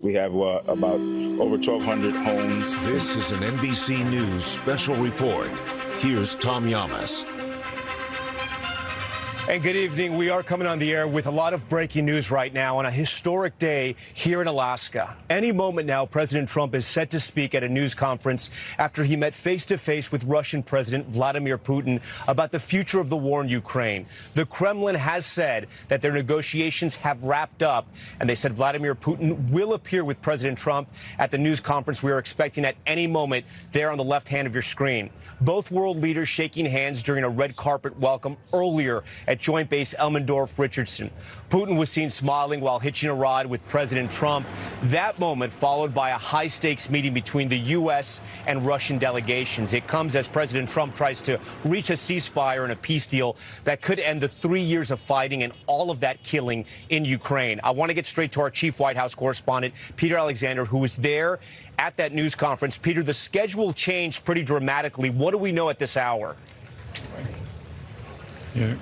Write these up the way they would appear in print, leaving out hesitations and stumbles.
We have about over 1,200 homes. This is an NBC News special report. Here's Tom Yamas. And good evening. We are coming on the air with a lot of breaking news right now on a historic day here in Alaska. Any moment now, President Trump is set to speak at a news conference after he met face-to-face with Russian President Vladimir Putin about the future of the war in Ukraine. The Kremlin has said that their negotiations have wrapped up, and they said Vladimir Putin will appear with President Trump at the news conference we are expecting at any moment there on the left hand of your screen. Both world leaders shaking hands during a red carpet welcome earlier at Joint Base Elmendorf-Richardson. Putin was seen smiling while hitching a ride with President Trump. That moment followed by a high-stakes meeting between the U.S. and Russian delegations. It comes as President Trump tries to reach a ceasefire and a peace deal that could end the 3 years of fighting and all of that killing in Ukraine. I want to get straight to our chief White House correspondent, Peter Alexander, who was there at that news conference. Peter, the schedule changed pretty dramatically. What do we know at this hour? Yeah.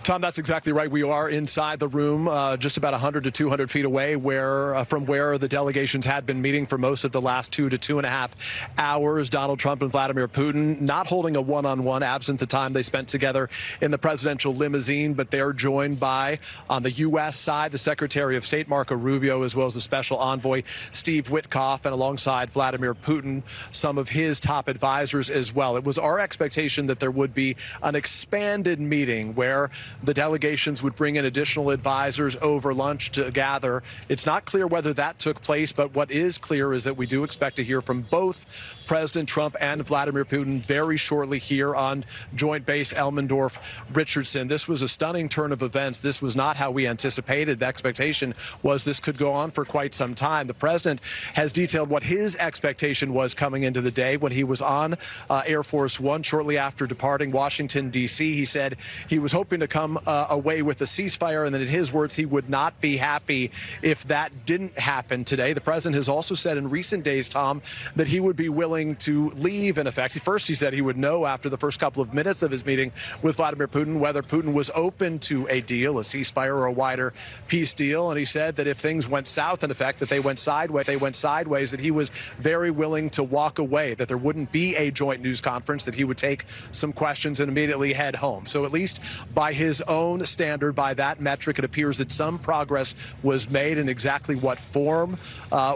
Tom, that's exactly right. We are inside the room, just about 100 to 200 feet away from where the delegations had been meeting for most of the last 2 to 2.5 hours. Donald Trump and Vladimir Putin not holding a one-on-one, absent the time they spent together in the presidential limousine, but they're joined by, on the U.S. side, the Secretary of State Marco Rubio, as well as the Special Envoy Steve Witkoff, and alongside Vladimir Putin, some of his top advisors as well. It was our expectation that there would be an expanded meeting where the delegations would bring in additional advisors over lunch to gather. It's not clear whether that took place, but what is clear is that we do expect to hear from both President Trump and Vladimir Putin very shortly here on Joint Base Elmendorf-Richardson. This was a stunning turn of events. This was not how we anticipated. The expectation was this could go on for quite some time. The president has detailed what his expectation was coming into the day when he was on Air Force One shortly after departing Washington, D.C. He said he was hoping to come away with a ceasefire, and that in his words, he would not be happy if that didn't happen today. The president has also said in recent days, Tom, that he would be willing to leave, in effect. First, he said he would know after the first couple of minutes of his meeting with Vladimir Putin whether Putin was open to a deal, a ceasefire or a wider peace deal. And he said that if things went south, in effect, that they went sideways, that he was very willing to walk away, that there wouldn't be a joint news conference, that he would take some questions and immediately head home. So at least by his own standard, by that metric, it appears that some progress was made. In exactly what form,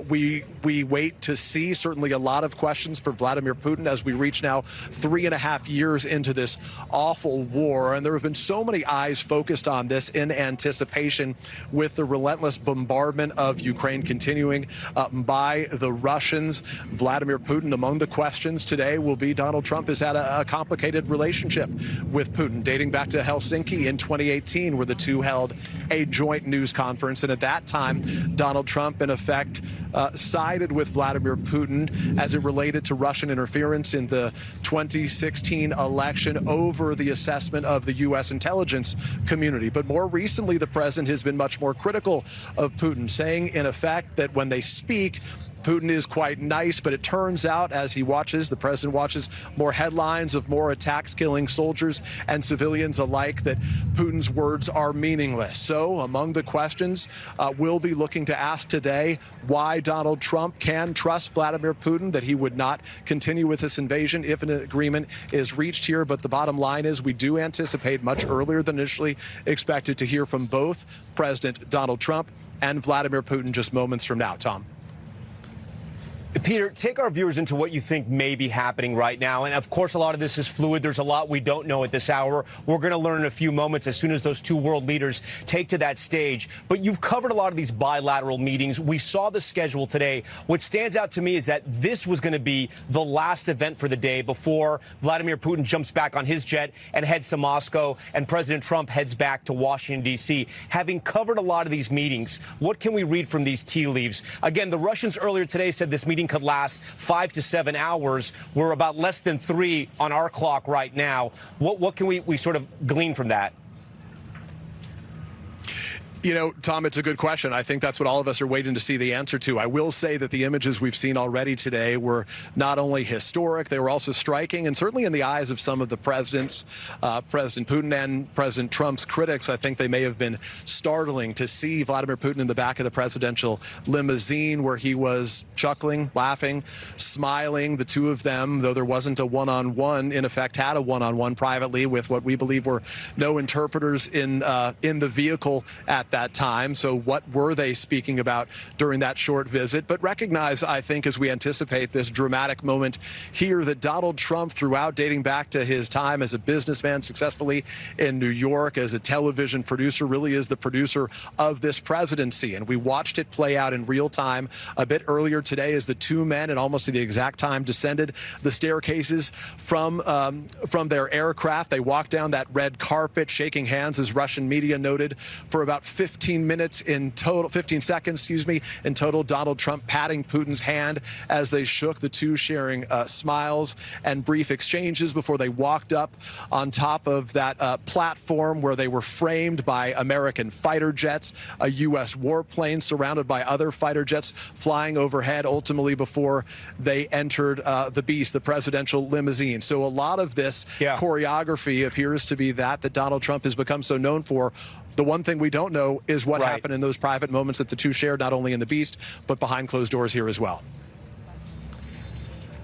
we wait to see. Certainly a lot of questions for Vladimir Putin as we reach now 3.5 years into this awful war. And there have been so many eyes focused on this in anticipation with the relentless bombardment of Ukraine continuing by the Russians. Vladimir Putin, among the questions today will be Donald Trump has had a complicated relationship with Putin dating back to Helsinki in 2018, where the two held a joint news conference. And at that time, Donald Trump, in effect, sided with Vladimir Putin as it related to Russian interference in the 2016 election over the assessment of the U.S. intelligence community. But more recently, the president has been much more critical of Putin, saying, in effect, that when they speak, Putin is quite nice, but it turns out as the president watches more headlines of more attacks killing soldiers and civilians alike, that Putin's words are meaningless. So among the questions we'll be looking to ask today, why Donald Trump can trust Vladimir Putin, that he would not continue with this invasion if an agreement is reached here. But the bottom line is we do anticipate much earlier than initially expected to hear from both President Donald Trump and Vladimir Putin just moments from now. Tom. Peter, take our viewers into what you think may be happening right now. And, of course, a lot of this is fluid. There's a lot we don't know at this hour. We're going to learn in a few moments as soon as those two world leaders take to that stage. But you've covered a lot of these bilateral meetings. We saw the schedule today. What stands out to me is that this was going to be the last event for the day before Vladimir Putin jumps back on his jet and heads to Moscow and President Trump heads back to Washington, D.C. Having covered a lot of these meetings, what can we read from these tea leaves? Again, the Russians earlier today said this meeting could last 5 to 7 hours. We're about less than 3 on our clock right now. What can we sort of glean from that? You know, Tom, it's a good question. I think that's what all of us are waiting to see the answer to. I will say that the images we've seen already today were not only historic, they were also striking, and certainly in the eyes of some of the presidents, President Putin and President Trump's critics, I think they may have been startling to see Vladimir Putin in the back of the presidential limousine where he was chuckling, laughing, smiling. The two of them, though there wasn't a one-on-one, in effect had a one-on-one privately with what we believe were no interpreters in the vehicle at that time. So what were they speaking about during that short visit? But recognize, I think, as we anticipate this dramatic moment here, that Donald Trump, throughout dating back to his time as a businessman successfully in New York, as a television producer, really is the producer of this presidency. And we watched it play out in real time a bit earlier today as the two men, at almost at the exact time, descended the staircases from their aircraft. They walked down that red carpet, shaking hands, as Russian media noted, for about 15 minutes in total, 15 seconds, excuse me, in total. Donald Trump patting Putin's hand as they shook, the two sharing smiles and brief exchanges before they walked up on top of that platform where they were framed by American fighter jets, a U.S. warplane surrounded by other fighter jets flying overhead, ultimately before they entered the beast, the presidential limousine. So a lot of this choreography appears to be that Donald Trump has become so known for. The one thing we don't know is what happened in those private moments that the two shared, not only in the beast, but behind closed doors here as well.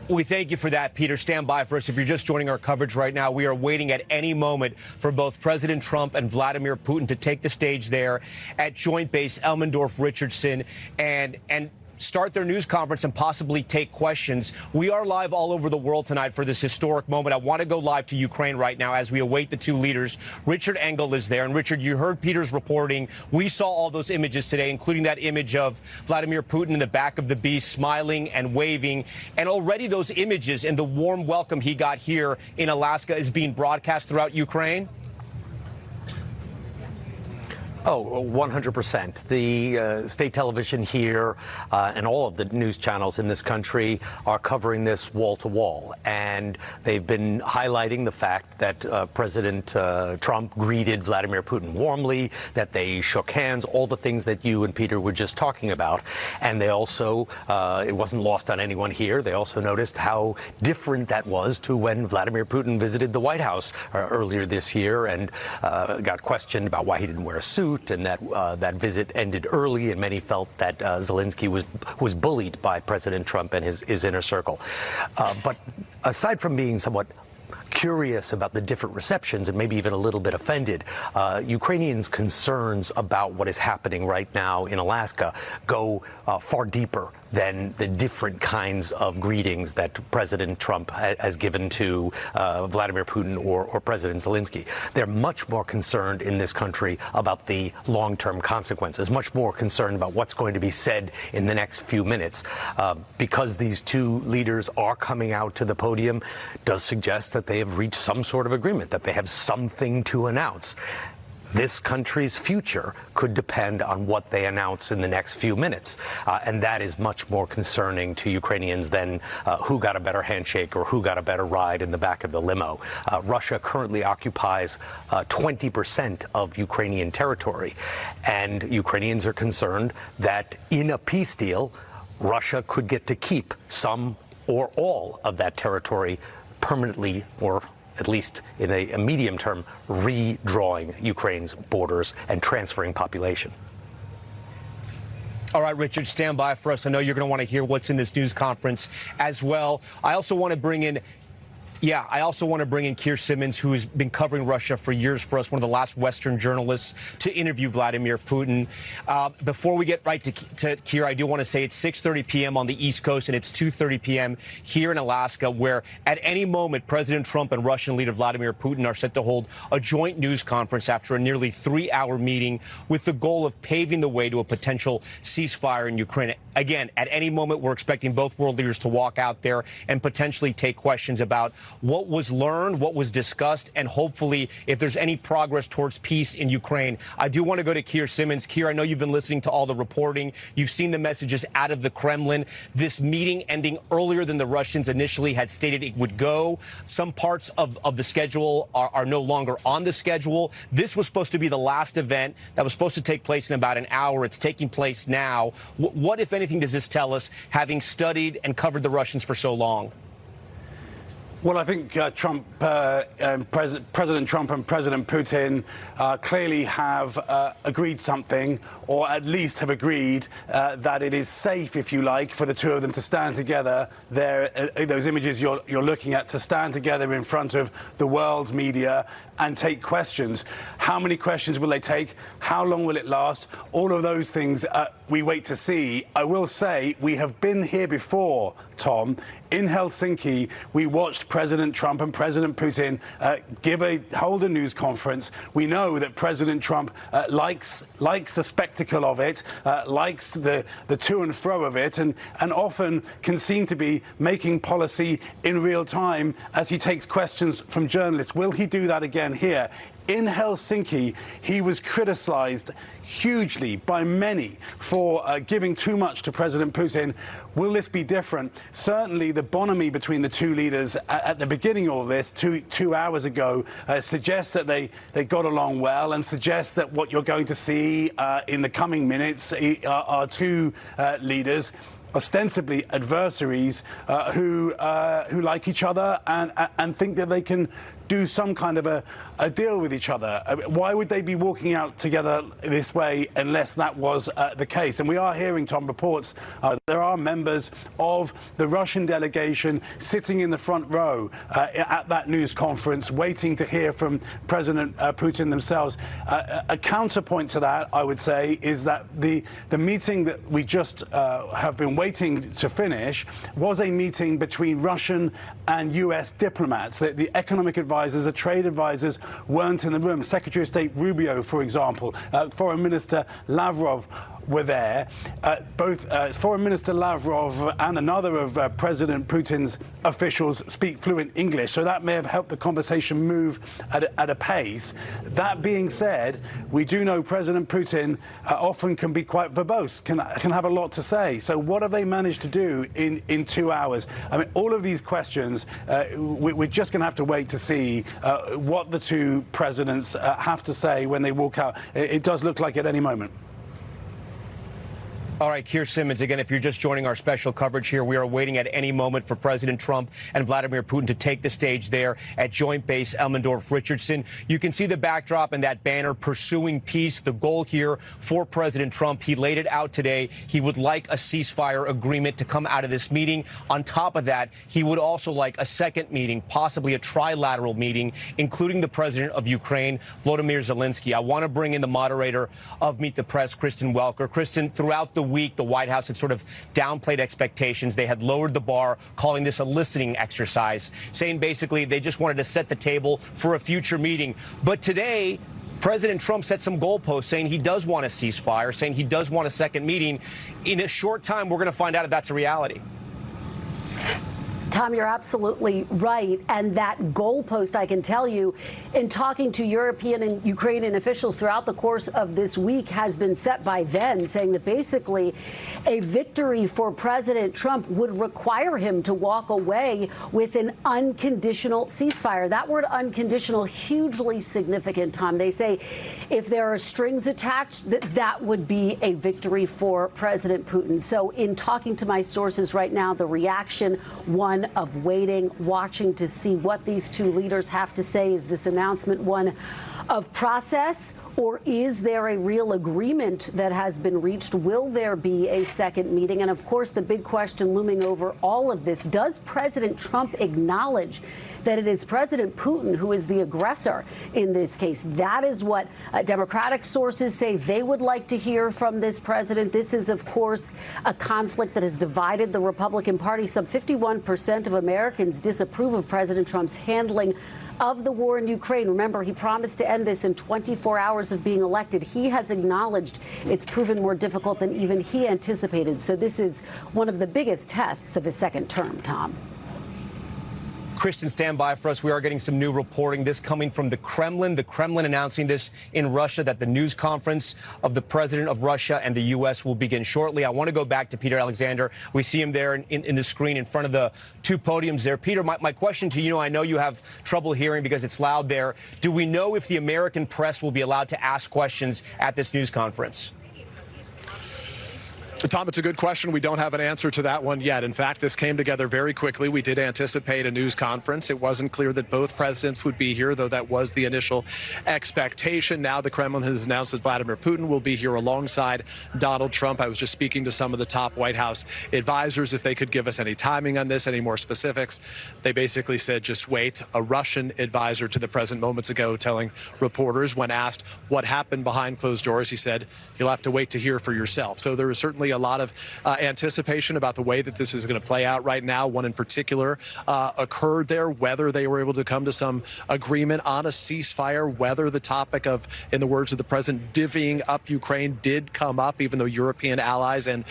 We thank you for that, Peter. Stand by for us. If you're just joining our coverage right now, we are waiting at any moment for both President Trump and Vladimir Putin to take the stage there at Joint Base Elmendorf-Richardson and start their news conference and possibly take questions. We are live all over the world tonight for this historic moment. I want to go live to Ukraine right now as we await the two leaders. Richard Engel is there. And Richard, you heard Peter's reporting. We saw all those images today, including that image of Vladimir Putin in the back of the beast, smiling and waving. And already those images and the warm welcome he got here in Alaska is being broadcast throughout Ukraine. Oh, 100%. The state television here and all of the news channels in this country are covering this wall to wall. And they've been highlighting the fact that President Trump greeted Vladimir Putin warmly, that they shook hands, all the things that you and Peter were just talking about. And they also, it wasn't lost on anyone here, they also noticed how different that was to when Vladimir Putin visited the White House earlier this year and got questioned about why he didn't wear a suit. And that visit ended early, and many felt that Zelensky was bullied by President Trump and his inner circle. But aside from being somewhat curious about the different receptions and maybe even a little bit offended, Ukrainians' concerns about what is happening right now in Alaska go far deeper than the different kinds of greetings that President Trump has given to Vladimir Putin or President Zelensky. They're much more concerned in this country about the long-term consequences, much more concerned about what's going to be said in the next few minutes. Because these two leaders are coming out to the podium, does suggest that they have reached some sort of agreement, that they have something to announce. This country's future could depend on what they announce in the next few minutes. And that is much more concerning to Ukrainians than who got a better handshake or who got a better ride in the back of the limo. Russia currently occupies 20% of Ukrainian territory. And Ukrainians are concerned that in a peace deal, Russia could get to keep some or all of that territory permanently, or at least in a medium term, redrawing Ukraine's borders and transferring population. All right, Richard, stand by for us. I know you're going to want to hear what's in this news conference as well. I also want to bring in Keir Simmons, who has been covering Russia for years for us, one of the last Western journalists to interview Vladimir Putin. Before we get right to Keir, I do want to say it's 6:30 p.m. on the East Coast and it's 2:30 p.m. here in Alaska, where at any moment President Trump and Russian leader Vladimir Putin are set to hold a joint news conference after a nearly 3-hour meeting with the goal of paving the way to a potential ceasefire in Ukraine. Again, at any moment, we're expecting both world leaders to walk out there and potentially take questions about what was learned, what was discussed, and hopefully if there's any progress towards peace in Ukraine. I do want to go to Keir Simmons. Keir, I know you've been listening to all the reporting. You've seen the messages out of the Kremlin. This meeting ending earlier than the Russians initially had stated it would go. Some parts of the schedule are no longer on the schedule. This was supposed to be the last event that was supposed to take place in about an hour. It's taking place now. What, if anything, does this tell us, having studied and covered the Russians for so long? Well, I think President Trump and President Putin clearly have agreed something, or at least have agreed that it is safe, if you like, for the two of them to stand together. Those images you're looking at, to stand together in front of the world's media and take questions. How many questions will they take? How long will it last? All of those things we wait to see. I will say we have been here before, Tom. In Helsinki, we watched President Trump and President Putin hold a news conference. We know that President Trump likes the spectacle of it, likes the to and fro of it, and often can seem to be making policy in real time as he takes questions from journalists. Will he do that again here? In Helsinki, he was criticized hugely by many for giving too much to President Putin. Will this be different? Certainly the bonhomie between the two leaders at the beginning of all this, two hours ago, suggests that they got along well, and suggests that what you're going to see in the coming minutes are two leaders, ostensibly adversaries, who like each other and think that they can do some kind of a deal with each other. Why would they be walking out together this way unless that was the case? And we are hearing, Tom, reports there are members of the Russian delegation sitting in the front row at that news conference, waiting to hear from President Putin themselves. A counterpoint to that, I would say, is that the meeting that we just have been waiting to finish was a meeting between Russian and U.S. diplomats. The economic advisors, the trade advisors weren't in the room. Secretary of State Rubio, for example, Foreign Minister Lavrov were there. Both Foreign Minister Lavrov and another of President Putin's officials speak fluent English, so that may have helped the conversation move at a pace. That being said, we do know President Putin often can be quite verbose, can have a lot to say. So what have they managed to do in 2 hours? I mean, all of these questions, we're just going to have to wait to see what the two presidents have to say when they walk out. It does look like at any moment. All right, Keir Simmons, again, if you're just joining our special coverage here, we are waiting at any moment for President Trump and Vladimir Putin to take the stage there at Joint Base Elmendorf-Richardson. You can see the backdrop and that banner, Pursuing Peace. The goal here for President Trump, he laid it out today. He would like a ceasefire agreement to come out of this meeting. On top of that, he would also like a second meeting, possibly a trilateral meeting, including the president of Ukraine, Volodymyr Zelensky. I want to bring in the moderator of Meet the Press, Kristen Welker. Kristen, throughout the week, the White House had sort of downplayed expectations. They had lowered the bar, calling this a listening exercise, saying basically they just wanted to set the table for a future meeting. But today, President Trump set some goalposts, saying he does want a ceasefire, saying he does want a second meeting. In a short time, we're going to find out if that's a reality. Tom, you're absolutely right. And that goalpost, I can tell you, in talking to European and Ukrainian officials throughout the course of this week, has been set by them, saying that basically a victory for President Trump would require him to walk away with an unconditional ceasefire. That word unconditional, hugely significant, Tom. They say if there are strings attached, that would be a victory for President Putin. So in talking to my sources right now, the reaction, one of waiting, watching to see what these two leaders have to say. Is this announcement one of process, or is there a real agreement that has been reached? Will there be a second meeting? And of course, the big question looming over all of this, does President Trump acknowledge that it is President Putin who is the aggressor in this case? That is what Democratic sources say they would like to hear from this president. This is, of course, a conflict that has divided the Republican Party. Some 51% of Americans disapprove of President Trump's handling of the war in Ukraine. Remember, he promised to end this in 24 hours of being elected. He has acknowledged it's proven more difficult than even he anticipated. So this is one of the biggest tests of his second term, Tom. Kristen, stand by for us. We are getting some new reporting. This coming from the Kremlin. The Kremlin announcing this in Russia, that the news conference of the president of Russia and the U.S. will begin shortly. I want to go back to Peter Alexander. We see him there in the screen in front of the two podiums there. Peter, my question to you, I know you have trouble hearing because it's loud there. Do we know if the American press will be allowed to ask questions at this news conference? Tom, it's a good question. We don't have an answer to that one yet. In fact, this came together very quickly. We did anticipate a news conference. It wasn't clear that both presidents would be here, though that was the initial expectation. Now the Kremlin has announced that Vladimir Putin will be here alongside Donald Trump. I was just speaking to some of the top White House advisors if they could give us any timing on this, any more specifics. They basically said, just wait. A Russian advisor to the president moments ago telling reporters when asked what happened behind closed doors, he said, you'll have to wait to hear for yourself. So there is certainly a lot of anticipation about the way that this is going to play out right now. One in particular occurred there, whether they were able to come to some agreement on a ceasefire, whether the topic of, in the words of the president, divvying up Ukraine did come up, even though European allies and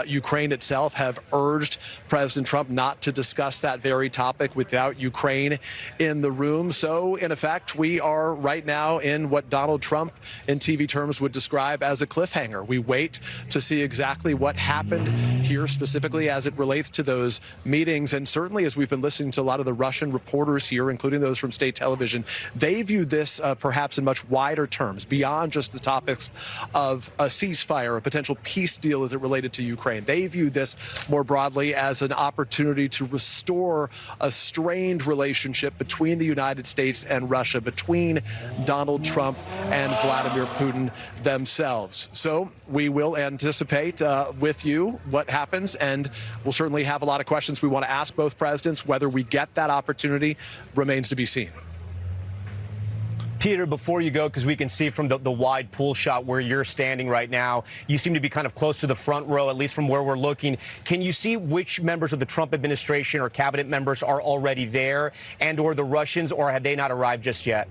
Ukraine itself have urged President Trump not to discuss that very topic without Ukraine in the room. So, in effect, we are right now in what Donald Trump in TV terms would describe as a cliffhanger. We wait to see exactly what happened here specifically as it relates to those meetings. And certainly as we've been listening to a lot of the Russian reporters here, including those from state television, they viewed this perhaps in much wider terms, beyond just the topics of a ceasefire, a potential peace deal as it related to Ukraine. They viewed this more broadly as an opportunity to restore a strained relationship between the United States and Russia, between Donald Trump and Vladimir Putin themselves. So we will anticipate with you what happens, and we'll certainly have a lot of questions we want to ask both presidents. Whether we get that opportunity remains to be seen. Peter, before you go, because we can see from the wide pool shot where you're standing right now, you seem to be kind of close to the front row, at least from where we're looking. Can you see which members of the Trump administration or cabinet members are already there, and or the Russians, or have they not arrived just yet?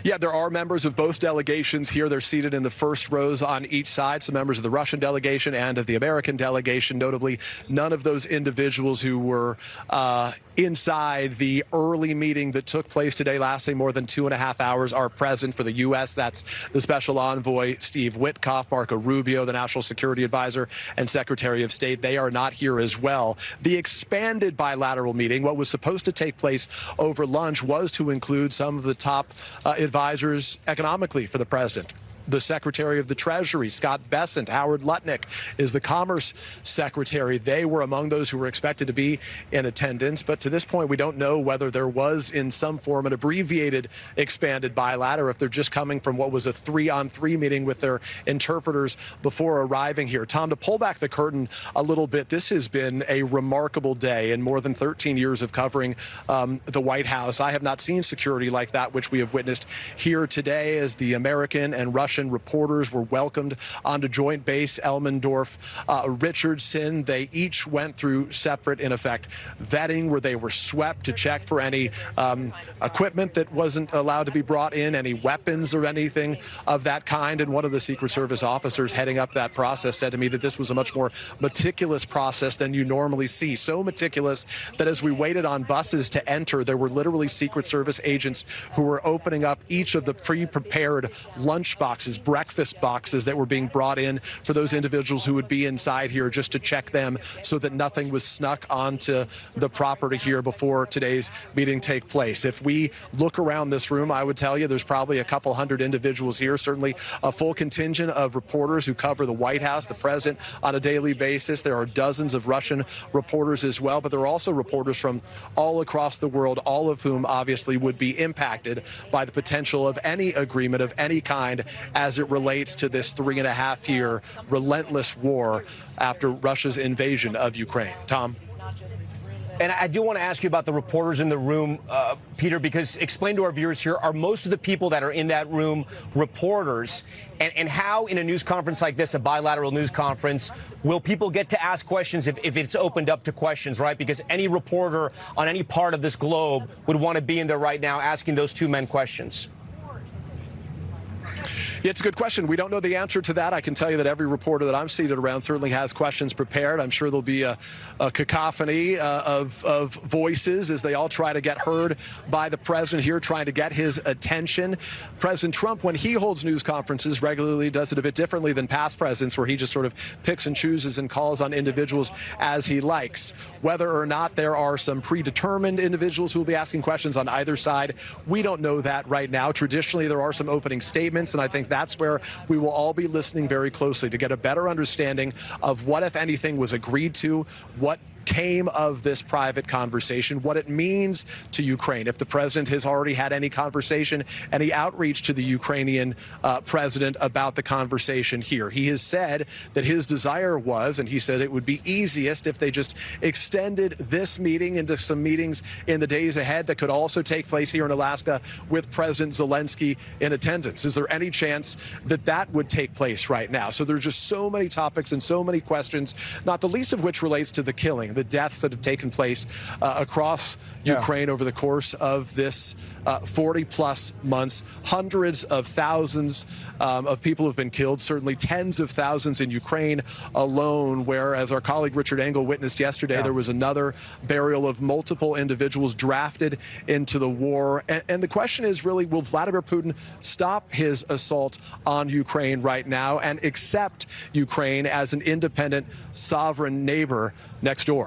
Yeah, there are members of both delegations here. They're seated in the first rows on each side. Some members of the Russian delegation and of the American delegation. Notably, none of those individuals who were inside the early meeting that took place today, lasting more than 2.5 hours, are present for the U.S. That's the Special Envoy Steve Witkoff, Marco Rubio, the National Security Advisor and Secretary of State. They are not here as well. The expanded bilateral meeting, what was supposed to take place over lunch, was to include some of the top advisors economically for the president. The Secretary of the Treasury, Scott Bessent, Howard Lutnick is the Commerce Secretary. They were among those who were expected to be in attendance. But to this point, we don't know whether there was in some form an abbreviated expanded bilateral, or if they're just coming from what was a 3-on-3 meeting with their interpreters before arriving here. Tom, to pull back the curtain a little bit, this has been a remarkable day. In more than 13 years of covering the White House, I have not seen security like that, which we have witnessed here today as the American and Russian reporters were welcomed onto Joint Base Elmendorf Richardson. They each went through separate, in effect, vetting where they were swept to check for any equipment that wasn't allowed to be brought in, any weapons or anything of that kind. And one of the Secret Service officers heading up that process said to me that this was a much more meticulous process than you normally see. So meticulous that as we waited on buses to enter, there were literally Secret Service agents who were opening up each of the pre-prepared lunch boxes, breakfast boxes that were being brought in for those individuals who would be inside here, just to check them so that nothing was snuck onto the property here before today's meeting take place. If we look around this room, I would tell you there's probably a couple hundred individuals here, certainly a full contingent of reporters who cover the White House, the president, on a daily basis. There are dozens of Russian reporters as well, but there are also reporters from all across the world, all of whom obviously would be impacted by the potential of any agreement of any kind as it relates to this 3.5-year relentless war after Russia's invasion of Ukraine. Tom? And I do want to ask you about the reporters in the room, Peter, because explain to our viewers here, are most of the people that are in that room reporters? And how, in a news conference like this, a bilateral news conference, will people get to ask questions if it's opened up to questions, right? Because any reporter on any part of this globe would want to be in there right now asking those two men questions. It's a good question. We don't know the answer to that. I can tell you that every reporter that I'm seated around certainly has questions prepared. I'm sure there'll be a cacophony of voices as they all try to get heard by the president here, trying to get his attention. President Trump, when he holds news conferences regularly, does it a bit differently than past presidents, where he just sort of picks and chooses and calls on individuals as he likes. Whether or not there are some predetermined individuals who will be asking questions on either side, we don't know that right now. Traditionally, there are some opening statements, and I think that's where we will all be listening very closely to get a better understanding of what, if anything, was agreed to, what came of this private conversation, what it means to Ukraine. If the president has already had any conversation, any outreach to the Ukrainian president about the conversation here. He has said that his desire was, and he said it would be easiest if they just extended this meeting into some meetings in the days ahead that could also take place here in Alaska with President Zelensky in attendance. Is there any chance that that would take place right now? So there's just so many topics and so many questions, not the least of which relates to the killing, the deaths that have taken place across Ukraine over the course of this 40-plus months. Hundreds of thousands of people have been killed, certainly tens of thousands in Ukraine alone, where, as our colleague Richard Engel witnessed yesterday, there was another burial of multiple individuals drafted into the war. And the question is really, will Vladimir Putin stop his assault on Ukraine right now and accept Ukraine as an independent, sovereign neighbor next door?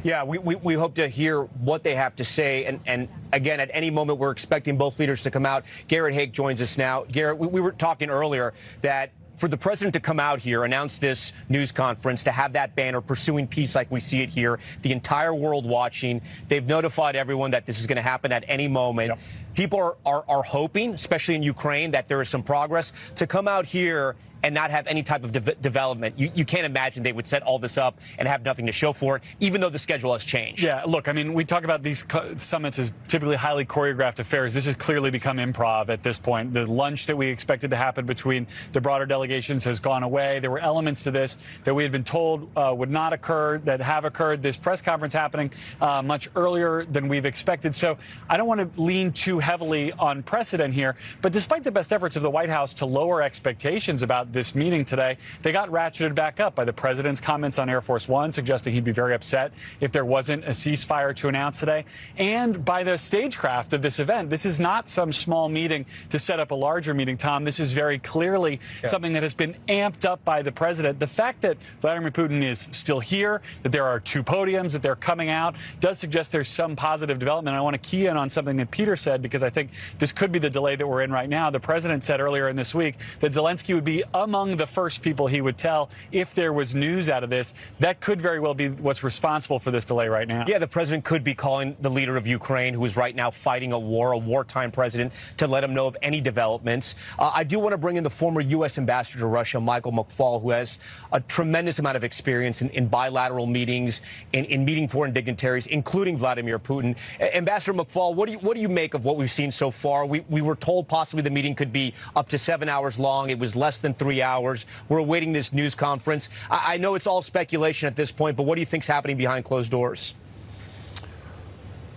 Yeah, we hope to hear what they have to say. And again, at any moment, we're expecting both leaders to come out. Garrett Haake joins us now. Garrett, we were talking earlier that for the president to come out here, announce this news conference, to have that banner pursuing peace like we see it here, the entire world watching, they've notified everyone that this is going to happen at any moment. Yep. People are hoping, especially in Ukraine, that there is some progress. To come out here and not have any type of development, you can't imagine they would set all this up and have nothing to show for it, even though the schedule has changed. Yeah, look, I mean, we talk about these summits as typically highly choreographed affairs. This has clearly become improv at this point. The lunch that we expected to happen between the broader delegations has gone away. There were elements to this that we had been told would not occur, that have occurred. This press conference happening much earlier than we've expected. So I don't want to lean too heavily on precedent here, but despite the best efforts of the White House to lower expectations about this meeting today, they got ratcheted back up by the president's comments on Air Force One, suggesting he'd be very upset if there wasn't a ceasefire to announce today, and by the stagecraft of this event. This is not some small meeting to set up a larger meeting, Tom. This is very clearly something that has been amped up by the president. The fact that Vladimir Putin is still here, that there are two podiums, that they're coming out, does suggest there's some positive development. I want to key in on something that Peter said, because I think this could be the delay that we're in right now. The president said earlier in this week that Zelensky would be among the first people he would tell if there was news out of this. That could very well be what's responsible for this delay right now. Yeah, the president could be calling the leader of Ukraine, who is right now fighting a war, a wartime president, to let him know of any developments. I do want to bring in the former U.S. ambassador to Russia, Michael McFaul, who has a tremendous amount of experience in bilateral meetings, in meeting foreign dignitaries, including Vladimir Putin. Ambassador McFaul, what do you make of what we've seen so far? We were told possibly the meeting could be up to 7 hours long. It was less than 3 hours. We're awaiting this news conference. I know it's all speculation at this point, but what do you think's happening behind closed doors?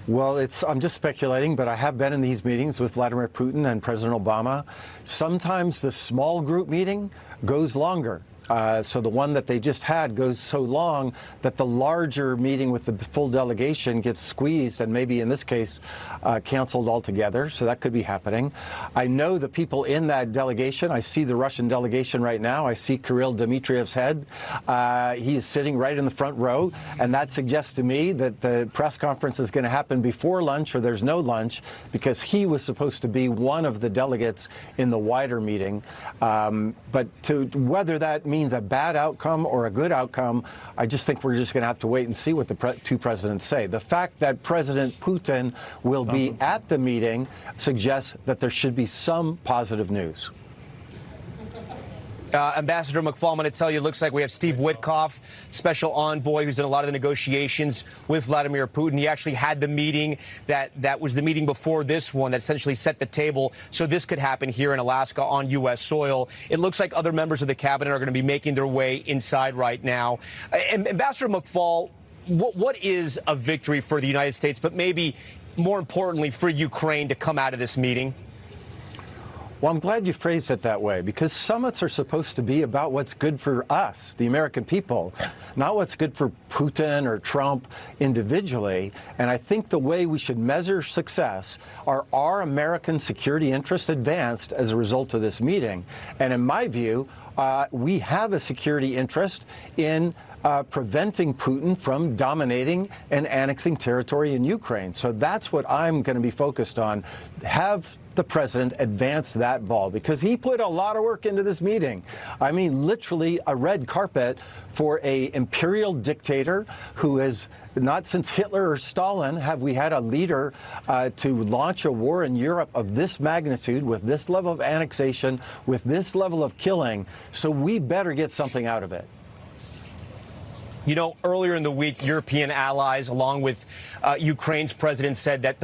Well, I'm just speculating, but I have been in these meetings with Vladimir Putin and President Obama. Sometimes the small group meeting goes longer. So the one that they just had goes so long that the larger meeting with the full delegation gets squeezed and maybe in this case canceled altogether. So that could be happening. I know the people in that delegation. I see the Russian delegation right now. I see Kirill Dmitriev's head. He is sitting right in the front row. And that suggests to me that the press conference is going to happen before lunch or there's no lunch, because he was supposed to be one of the delegates in the wider meeting. But whether that means a bad outcome or a good outcome, I just think we're just going to have to wait and see what the two presidents say. The fact that President Putin will be at the meeting suggests that there should be some positive news. Ambassador McFaul, I'm going to tell you, it looks like we have Steve Witkoff, special envoy, who's done a lot of the negotiations with Vladimir Putin. He actually had the meeting that was the meeting before this one that essentially set the table so this could happen here in Alaska on U.S. soil. It looks like other members of the cabinet are going to be making their way inside right now. Ambassador McFaul, what is a victory for the United States, but maybe more importantly, for Ukraine to come out of this meeting? Well, I'm glad you phrased it that way, because summits are supposed to be about what's good for us, the American people, not what's good for Putin or Trump individually. And I think the way we should measure success are our American security interests advanced as a result of this meeting. And in my view, we have a security interest in preventing Putin from dominating and annexing territory in Ukraine. So that's what I'm going to be focused on. Have the president advance that ball, because he put a lot of work into this meeting. I mean, literally a red carpet for a imperial dictator who has, not since Hitler or Stalin have we had a leader to launch a war in Europe of this magnitude, with this level of annexation, with this level of killing. So we better get something out of it. You know, earlier in the week, European allies, along with Ukraine's president, said that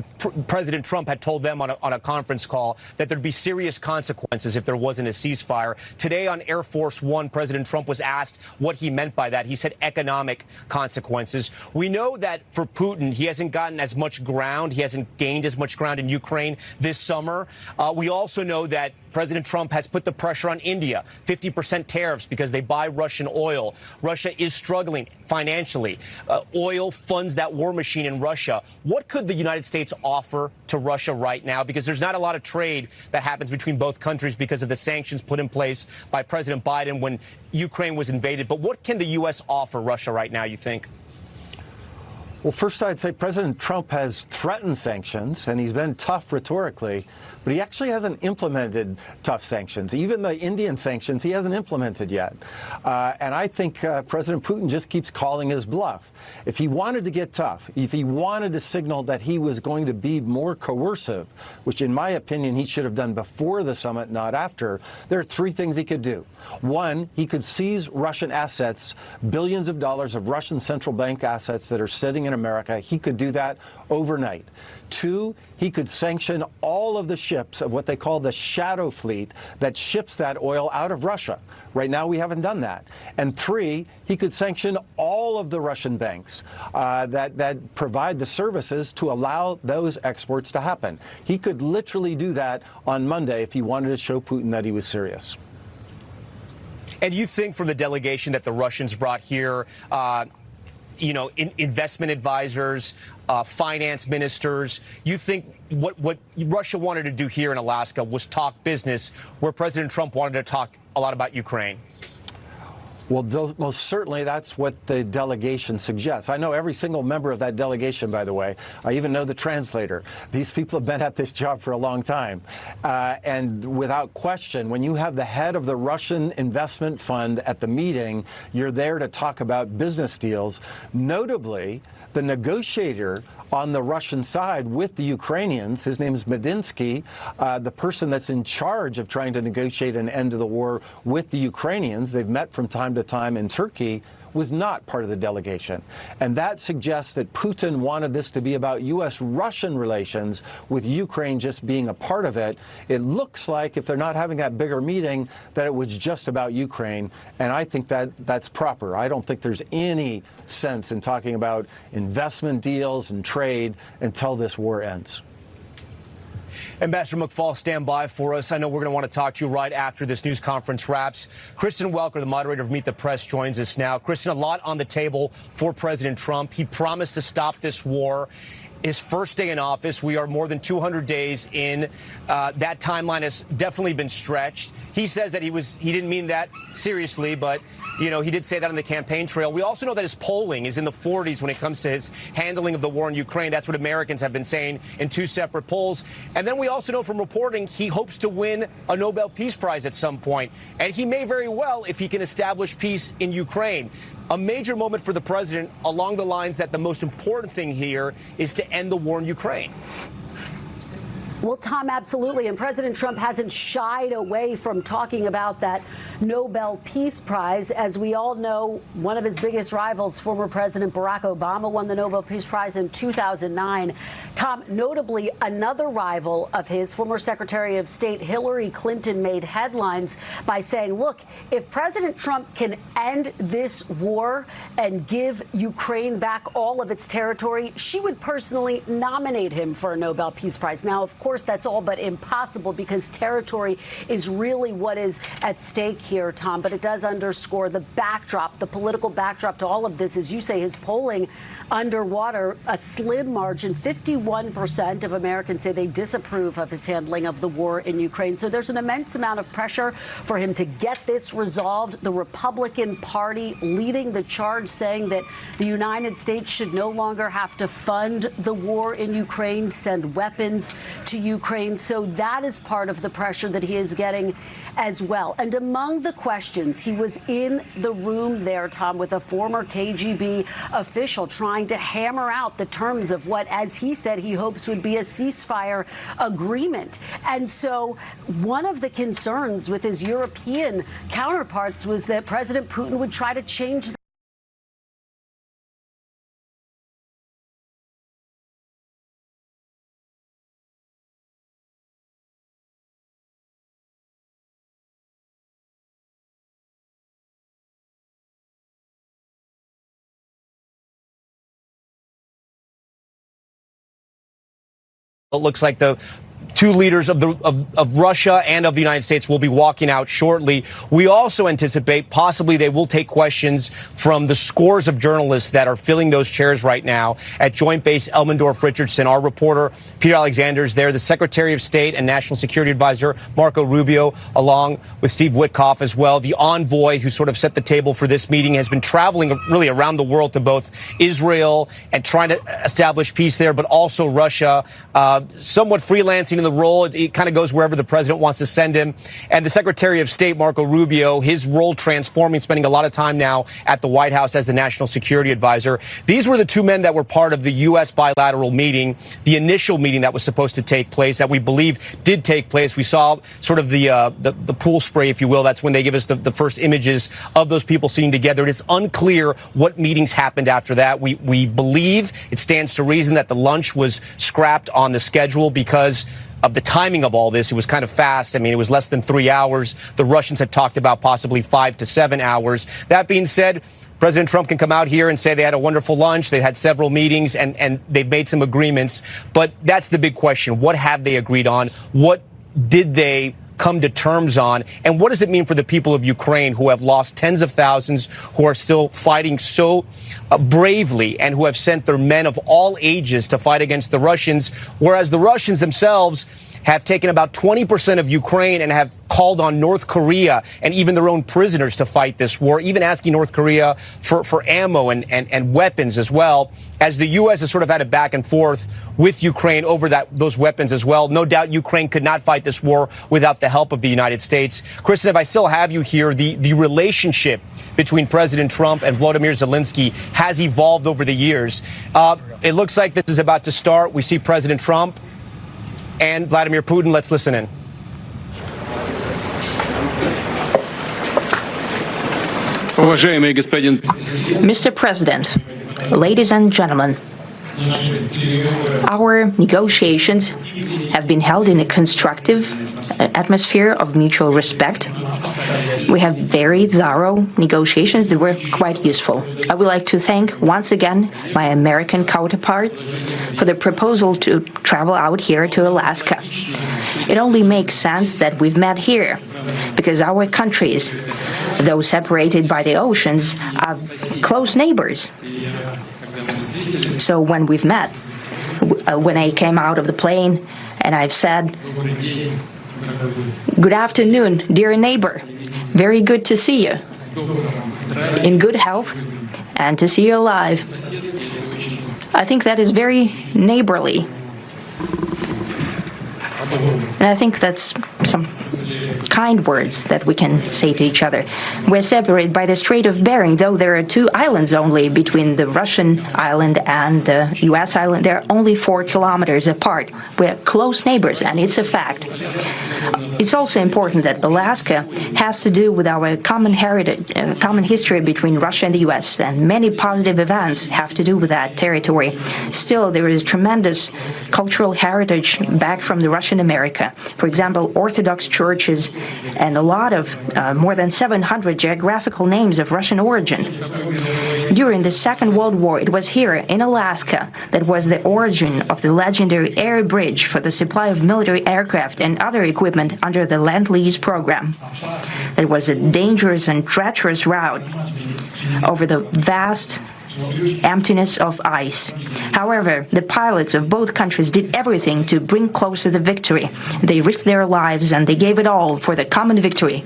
President Trump had told them on a conference call that there'd be serious consequences if there wasn't a ceasefire. Today on Air Force One, President Trump was asked what he meant by that. He said economic consequences. We know that for Putin, he hasn't gotten as much ground. He hasn't gained as much ground in Ukraine this summer. We also know that President Trump has put the pressure on India, 50% tariffs because they buy Russian oil. Russia is struggling financially. Oil funds that war machine in Russia. What could the United States offer to Russia right now? Because there's not a lot of trade that happens between both countries because of the sanctions put in place by President Biden when Ukraine was invaded. But what can the U.S. offer Russia right now, you think? Well, first, I'd say President Trump has threatened sanctions, and he's been tough rhetorically, but he actually hasn't implemented tough sanctions. Even the Indian sanctions, he hasn't implemented yet. And I think President Putin just keeps calling his bluff. If he wanted to get tough, if he wanted to signal that he was going to be more coercive, which in my opinion he should have done before the summit, not after, there are three things he could do. One, he could seize Russian assets, billions of dollars of Russian central bank assets that are sitting in America. He could do that overnight. Two, he could sanction all of the ships of what they call the shadow fleet that ships that oil out of Russia. Right now, we haven't done that. And three, he could sanction all of the Russian banks that provide the services to allow those exports to happen. He could literally do that on Monday if he wanted to show Putin that he was serious. And you think from the delegation that the Russians brought here, investment advisors, finance ministers, you think what Russia wanted to do here in Alaska was talk business, where President Trump wanted to talk a lot about Ukraine? Well, most certainly that's what the delegation suggests. I know every single member of that delegation, by the way. I even know the translator. These people have been at this job for a long time. And without question, when you have the head of the Russian investment fund at the meeting, you're there to talk about business deals. Notably, the negotiator on the Russian side with the Ukrainians, his name is Medinsky, the person that's in charge of trying to negotiate an end to the war with the Ukrainians, they've met from time to time in Turkey, was not part of the delegation. And that suggests that Putin wanted this to be about U.S.-Russian relations, with Ukraine just being a part of it. It looks like, if they're not having that bigger meeting, that it was just about Ukraine. And I think that that's proper. I don't think there's any sense in talking about investment deals and trade until this war ends. Ambassador McFaul, stand by for us. I know we're going to want to talk to you right after this news conference wraps. Kristen Welker, the moderator of Meet the Press, joins us now. Kristen, a lot on the table for President Trump. He promised to stop this war. His first day in office, we are more than 200 days in. That timeline has definitely been stretched. He says that he didn't mean that seriously, but he did say that on the campaign trail. We also know that his polling is in the 40s when it comes to his handling of the war in Ukraine. That's what Americans have been saying in two separate polls. And then we also know from reporting he hopes to win a Nobel Peace Prize at some point. And he may very well if he can establish peace in Ukraine. A major moment for the president along the lines that the most important thing here is to end the war in Ukraine. Well, Tom, absolutely. And President Trump hasn't shied away from talking about that Nobel Peace Prize. As we all know, one of his biggest rivals, former President Barack Obama, won the Nobel Peace Prize in 2009. Tom, notably, another rival of his, former Secretary of State Hillary Clinton, made headlines by saying, look, if President Trump can end this war and give Ukraine back all of its territory, she would personally nominate him for a Nobel Peace Prize. Now, of course, that's all but impossible because territory is really what is at stake here, Tom. But it does underscore the backdrop, the political backdrop to all of this. As you say, his polling underwater, a slim margin. 51% of Americans say they disapprove of his handling of the war in Ukraine. So there's an immense amount of pressure for him to get this resolved. The Republican Party leading the charge, saying that the United States should no longer have to fund the war in Ukraine, send weapons to Ukraine. So that is part of the pressure that he is getting as well. And among the questions, he was in the room there, Tom, with a former KGB official trying to hammer out the terms of what, as he said, he hopes would be a ceasefire agreement. And so one of the concerns with his European counterparts was that President Putin would try to change the It looks like the two leaders of Russia and of the United States will be walking out shortly. We also anticipate possibly they will take questions from the scores of journalists that are filling those chairs right now at Joint Base Elmendorf-Richardson. Our reporter, Peter Alexander, is there. The Secretary of State and National Security Advisor, Marco Rubio, along with Steve Witkoff as well. The envoy who sort of set the table for this meeting has been traveling really around the world to both Israel and trying to establish peace there, but also Russia, somewhat freelancing in the role. It kind of goes wherever the president wants to send him. And the Secretary of State, Marco Rubio, his role transforming, spending a lot of time now at the White House as the National Security Advisor. These were the two men that were part of the U.S. bilateral meeting, the initial meeting that was supposed to take place, that we believe did take place. We saw sort of the pool spray, if you will. That's when they give us the first images of those people sitting together. It is unclear what meetings happened after that. We believe it stands to reason that the lunch was scrapped on the schedule because of the timing of all this. It was kind of fast. I mean, it was less than 3 hours. The Russians had talked about possibly 5 to 7 hours. That being said, President Trump can come out here and say they had a wonderful lunch, they had several meetings, and they've made some agreements. But that's the big question. What have they agreed on? What did they come to terms on? And what does it mean for the people of Ukraine who have lost tens of thousands, who are still fighting so bravely, and who have sent their men of all ages to fight against the Russians, whereas the Russians themselves have taken about 20% of Ukraine and have called on North Korea and even their own prisoners to fight this war, even asking North Korea for ammo and weapons as well, as the U.S. has sort of had a back and forth with Ukraine over those weapons as well. No doubt Ukraine could not fight this war without the help of the United States. Kristen, if I still have you here, the relationship between President Trump and Volodymyr Zelensky has evolved over the years. It looks like this is about to start. We see President Trump and Vladimir Putin. Let's listen in. Mr. President, ladies and gentlemen, our negotiations have been held in a constructive atmosphere of mutual respect. We have very thorough negotiations that were quite useful. I would like to thank once again my American counterpart for the proposal to travel out here to Alaska. It only makes sense that we've met here because our countries, though separated by the oceans, are close neighbors. So when we've met, when I came out of the plane and I've said, "Good afternoon, dear neighbor. Very good to see you. In good health and to see you alive." I think that is very neighborly. And I think that's kind words that we can say to each other. We're separated by the Strait of Bering, though there are 2 islands only between the Russian island and the U.S. island. They're only 4 kilometers apart. We're close neighbors, and it's a fact. It's also important that Alaska has to do with our common heritage, common history between Russia and the U.S., and many positive events have to do with that territory. Still, there is tremendous cultural heritage back from the Russian America. For example, Orthodox churches and a lot of more than 700 geographical names of Russian origin. During the Second World War, it was here in Alaska that was the origin of the legendary air bridge for the supply of military aircraft and other equipment under the Lend-Lease program. It was a dangerous and treacherous route over the vast emptiness of ice. However, the pilots of both countries did everything to bring closer the victory. They risked their lives and they gave it all for the common victory.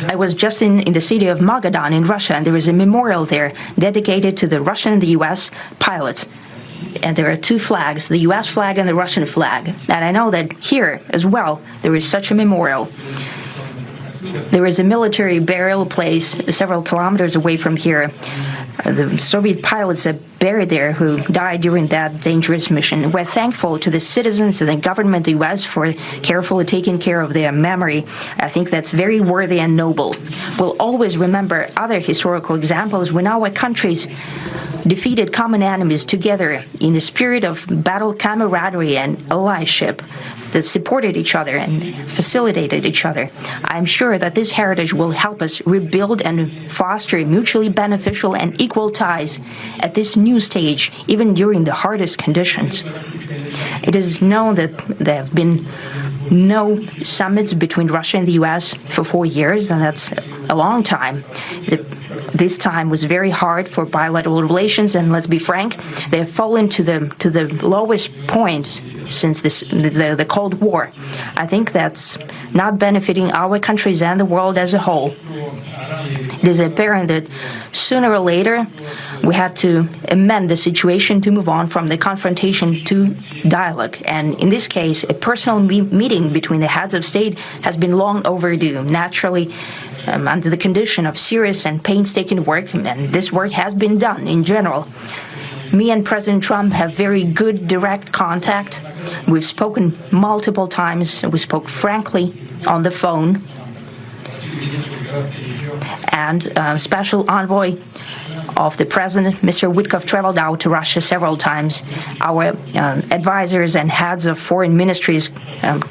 I was just in the city of Magadan in Russia, and there is a memorial there dedicated to the Russian and the U.S. pilots. And there are 2 flags, the U.S. flag and the Russian flag. And I know that here as well there is such a memorial. There is a military burial place several kilometers away from here. The Soviet pilots are buried there who died during that dangerous mission. We're thankful to the citizens and the government of the U.S. for carefully taking care of their memory. I think that's very worthy and noble. We'll always remember other historical examples when our countries defeated common enemies together in the spirit of battle camaraderie and allyship that supported each other and facilitated each other. I'm sure that this heritage will help us rebuild and foster mutually beneficial and equal ties at this new stage, even during the hardest conditions. It is known that there have been no summits between Russia and the U.S. for 4 years, and that's a long time. This time was very hard for bilateral relations, and let's be frank, they have fallen to the lowest point since the Cold War. I think that's not benefiting our countries and the world as a whole. It is apparent that sooner or later we had to amend the situation to move on from the confrontation to dialogue. And in this case, a personal meeting between the heads of state has been long overdue. Naturally, under the condition of serious and painstaking work, and this work has been done in general. Me and President Trump have very good direct contact. We've spoken multiple times. We spoke frankly on the phone. And Special Envoy of the President, Mr. Witkoff, traveled out to Russia several times. Our advisors and heads of foreign ministries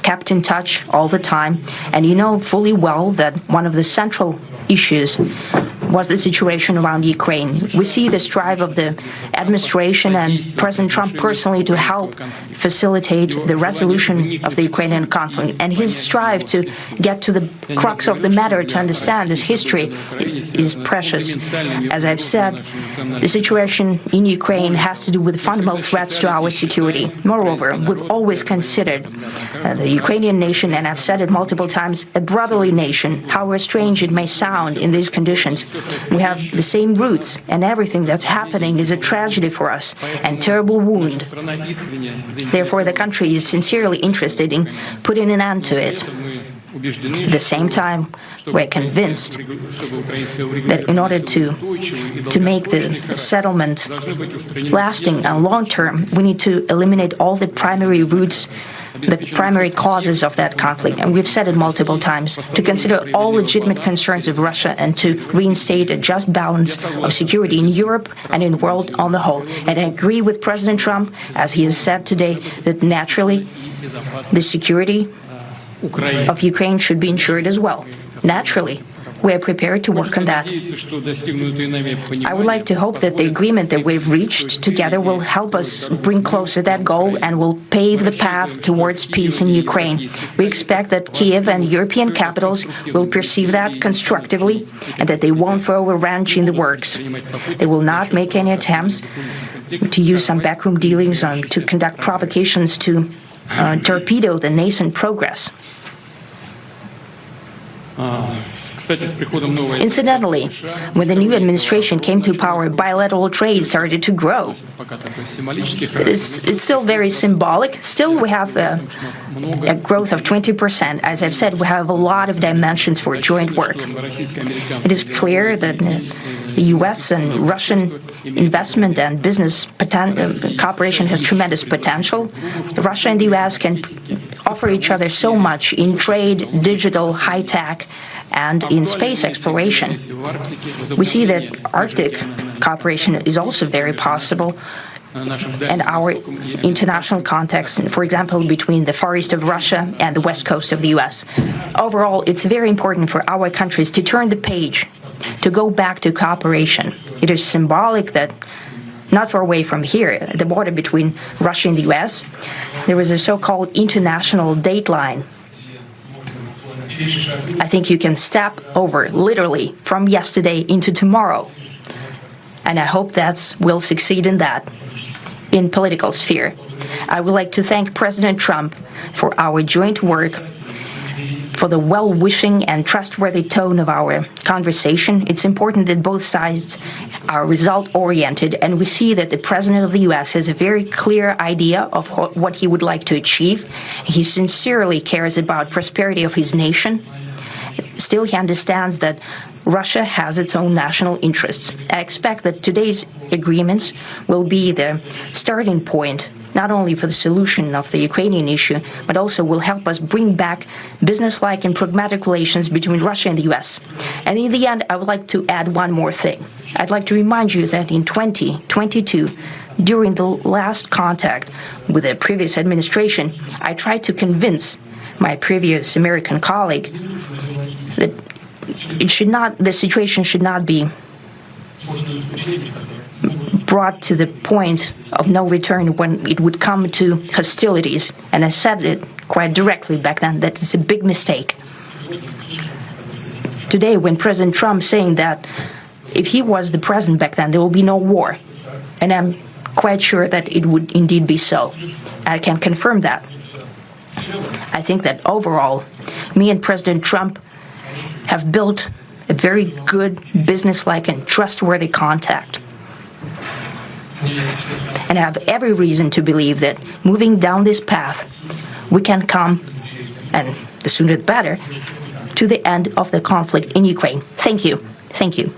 kept in touch all the time. And you know fully well that one of the central issues was the situation around Ukraine. We see the strive of the administration and President Trump personally to help facilitate the resolution of the Ukrainian conflict. And his strive to get to the crux of the matter, to understand this history, is precious. As I've said, the situation in Ukraine has to do with fundamental threats to our security. Moreover, we've always considered the Ukrainian nation, and I've said it multiple times, a brotherly nation, however strange it may sound in these conditions. We have the same roots, and everything that's happening is a tragedy for us and terrible wound. Therefore, the country is sincerely interested in putting an end to it. At the same time, we're convinced that in order to make the settlement lasting and long-term, we need to eliminate all the primary roots, the primary causes of that conflict. And we've said it multiple times, to consider all legitimate concerns of Russia and to reinstate a just balance of security in Europe and in the world on the whole. And I agree with President Trump, as he has said today, that naturally the security of Ukraine should be ensured as well. Naturally, we are prepared to work on that. I would like to hope that the agreement that we've reached together will help us bring closer that goal and will pave the path towards peace in Ukraine. We expect that Kiev and European capitals will perceive that constructively and that they won't throw a wrench in the works. They will not make any attempts to use some backroom dealings to conduct provocations to torpedo the nascent progress. Incidentally, when the new administration came to power, bilateral trade started to grow. It's still very symbolic. Still, we have a growth of 20%. As I've said, we have a lot of dimensions for joint work. It is clear that the U.S. and Russian investment and business cooperation has tremendous potential. Russia and the U.S. can offer each other so much in trade, digital, high-tech, and in space exploration. We see that Arctic cooperation is also very possible, and our international context, for example, between the Far East of Russia and the West Coast of the U.S. Overall, it's very important for our countries to turn the page, to go back to cooperation. It is symbolic that not far away from here, at the border between Russia and the U.S., there was a so-called international date line. I think you can step over, literally, from yesterday into tomorrow. And I hope that we'll succeed in that, in political sphere. I would like to thank President Trump for our joint work, for the well-wishing and trustworthy tone of our conversation. It's important that both sides are result-oriented, and we see that the President of the U.S. has a very clear idea of what he would like to achieve. He sincerely cares about prosperity of his nation. Still, he understands that Russia has its own national interests. I expect that today's agreements will be the starting point not only for the solution of the Ukrainian issue, but also will help us bring back business-like and pragmatic relations between Russia and the U.S. And in the end, I would like to add one more thing. I'd like to remind you that in 2022, during the last contact with the previous administration, I tried to convince my previous American colleague that the situation should not be brought to the point of no return when it would come to hostilities. And I said it quite directly back then, that it's a big mistake. Today, when President Trump saying that if he was the president back then, there will be no war. And I'm quite sure that it would indeed be so. I can confirm that. I think that overall, me and President Trump have built a very good business-like and trustworthy contact. And I have every reason to believe that moving down this path, we can come, and the sooner the better, to the end of the conflict in Ukraine. Thank you. Thank you.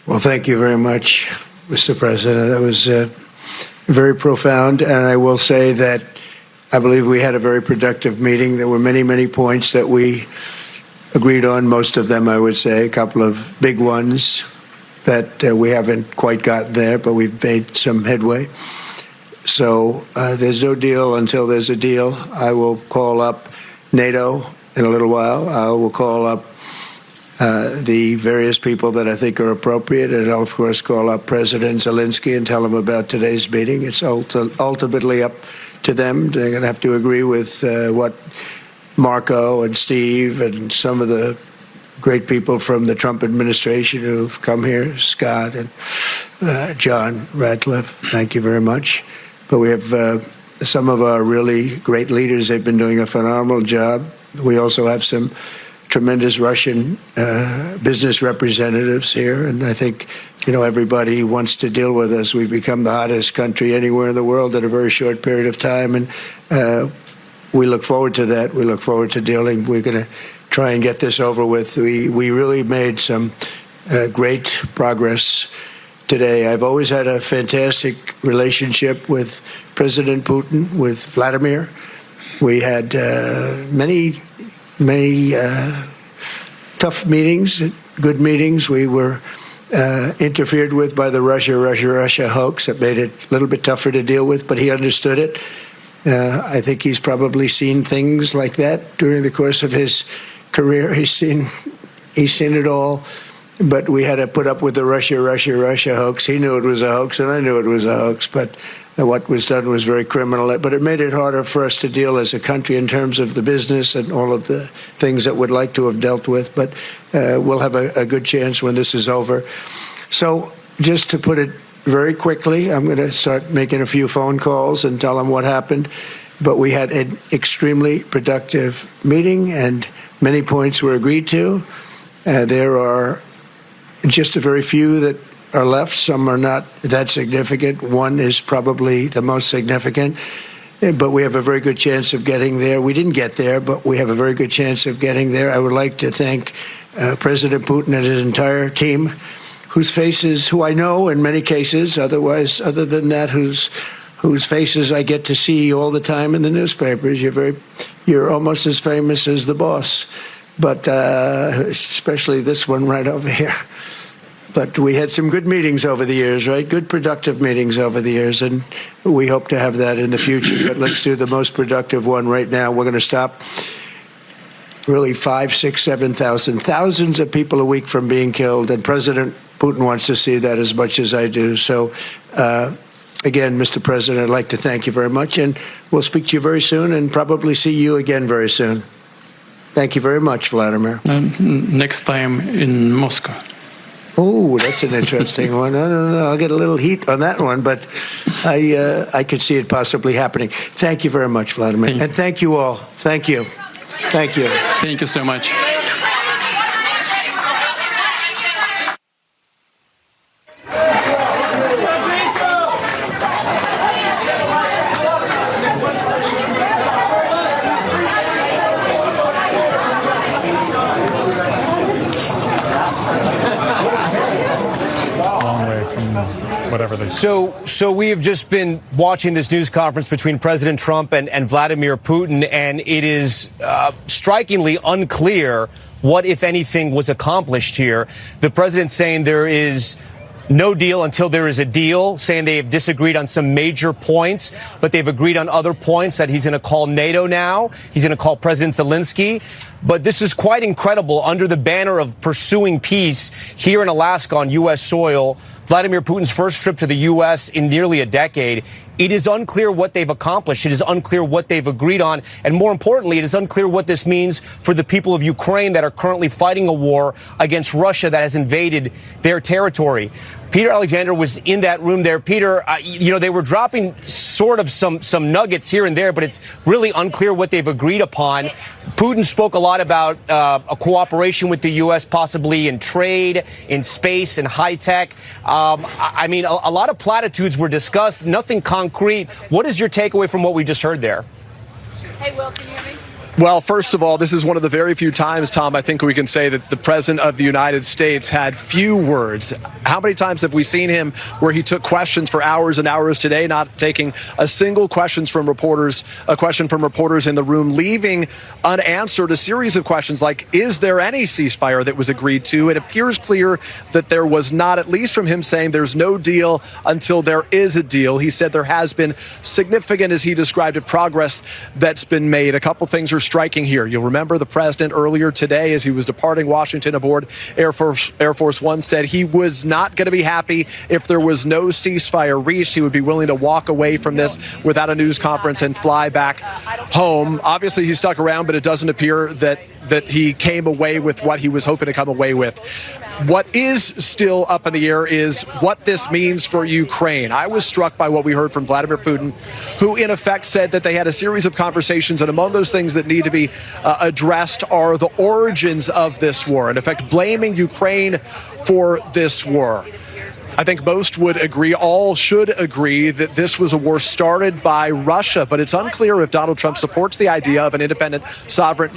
Well, thank you very much, Mr. President. That was very profound, and I will say that I believe we had a very productive meeting. There were many, many points that we agreed on, most of them, I would say, a couple of big ones that we haven't quite gotten there, but we've made some headway. So there's no deal until there's a deal. I will call up NATO in a little while. I will call up the various people that I think are appropriate, and I'll, of course, call up President Zelensky and tell him about today's meeting. It's ultimately up to them. They're going to have to agree with what Marco and Steve and some of the great people from the Trump administration who've come here, Scott and John Ratcliffe. Thank you very much. But we have some of our really great leaders. They've been doing a phenomenal job. We also have some tremendous Russian business representatives here, and I think, you know, everybody wants to deal with us. We've become the hottest country anywhere in the world in a very short period of time, and we look forward to that. We look forward to dealing. We're going to try and get this over with. We really made some great progress today. I've always had a fantastic relationship with President Putin, with Vladimir. We had many tough meetings, good meetings. We were interfered with by the Russia hoax. That made it a little bit tougher to deal with, but he understood it. I think he's probably seen things like that during the course of his career. He's seen it all. But we had to put up with the Russia hoax. He knew it was a hoax, and I knew it was a hoax. But what was done was very criminal. But it made it harder for us to deal as a country in terms of the business and all of the things that we'd like to have dealt with. But we'll have a good chance when this is over. So just to put it very quickly, I'm going to start making a few phone calls and tell them what happened. But we had an extremely productive meeting, and Many points were agreed to. There are just a very few that are left. Some are not that significant. One is probably the most significant, but we have a very good chance of getting there. We didn't get there, but we have a very good chance of getting there. I would like to thank President Putin and his entire team, whose faces, who I know in many cases, other than that, whose faces I get to see all the time in the newspapers. You're almost as famous as the boss, but especially this one right over here. But we had some good meetings over the years, right? Good, productive meetings over the years, and we hope to have that in the future. But let's do the most productive one right now. We're going to stop really 5, 6, 7,000, thousands of people a week from being killed, and President Putin wants to see that as much as I do. So, again, Mr. President, I'd like to thank you very much, and we'll speak to you very soon and probably see you again very soon. Thank you very much, Vladimir. Next time in Moscow. Oh, that's an interesting one. I don't know. I'll get a little heat on that one, but I could see it possibly happening. Thank you very much, Vladimir. And thank you all. Thank you. Thank you. Thank you so much. Whatever they So we have just been watching this news conference between President Trump and Vladimir Putin, and it is strikingly unclear what, if anything, was accomplished here. The president saying there is no deal until there is a deal, saying they have disagreed on some major points, but they've agreed on other points, that he's going to call NATO now. He's going to call President Zelensky. But this is quite incredible. Under the banner of pursuing peace here in Alaska on U.S. soil, Vladimir Putin's first trip to the U.S. in nearly a decade, it is unclear what they've accomplished. It is unclear what they've agreed on. And more importantly, it is unclear what this means for the people of Ukraine that are currently fighting a war against Russia that has invaded their territory. Peter Alexander was in that room there. Peter, they were dropping sort of some nuggets here and there, but it's really unclear what they've agreed upon. Putin spoke a lot about a cooperation with the U.S., possibly in trade, in space, and high tech. I mean, a lot of platitudes were discussed, nothing concrete. What is your takeaway from what we just heard there? Hey, Will, can you hear me? Well, first of all, this is one of the very few times, Tom, I think we can say that the President of the United States had few words. How many times have we seen him where he took questions for hours and hours today, not taking a single question from reporters in the room, leaving unanswered a series of questions like, is there any ceasefire that was agreed to? It appears clear that there was not, at least from him saying there's no deal until there is a deal. He said there has been significant, as he described it, progress that's been made. A couple things are striking here. You'll remember the president earlier today, as he was departing Washington aboard Air Force One, said he was not going to be happy if there was no ceasefire reached. He would be willing to walk away from this without a news conference and fly back home. Obviously, he stuck around, but it doesn't appear that he came away with what he was hoping to come away with. What is still up in the air is what this means for Ukraine. I was struck by what we heard from Vladimir Putin, who in effect said that they had a series of conversations, and among those things that need to be addressed are the origins of this war, in effect blaming Ukraine for this war. I think most would agree, all should agree, that this was a war started by Russia, but it's unclear if Donald Trump supports the idea of an independent, sovereign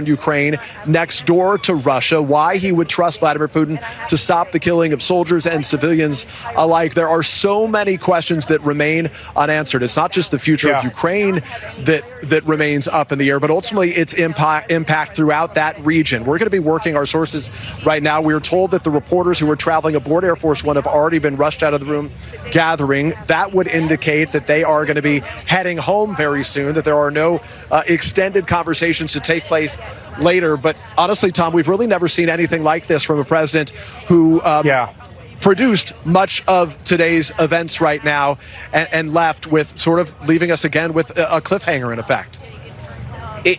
Ukraine next door to Russia, why he would trust Vladimir Putin to stop the killing of soldiers and civilians alike. There are so many questions that remain unanswered. It's not just the future of Ukraine that remains up in the air, but ultimately its impact throughout that region. We're going to be working our sources right now. We are told that the reporters who were traveling aboard Air Force One have already been rushed out of the room gathering. That would indicate that they are going to be heading home very soon, that there are no extended conversations to take place later. But honestly, Tom, we've really never seen anything like this from a president who produced much of today's events right now and left with sort of leaving us again with a cliffhanger in effect.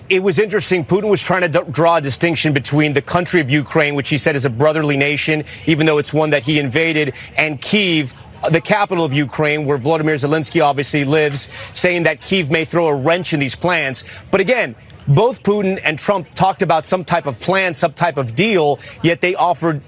It was interesting. Putin was trying to draw a distinction between the country of Ukraine, which he said is a brotherly nation, even though it's one that he invaded, and Kyiv, the capital of Ukraine, where Volodymyr Zelensky obviously lives, saying that Kyiv may throw a wrench in these plans. But again, both Putin and Trump talked about some type of plan, some type of deal, yet they offered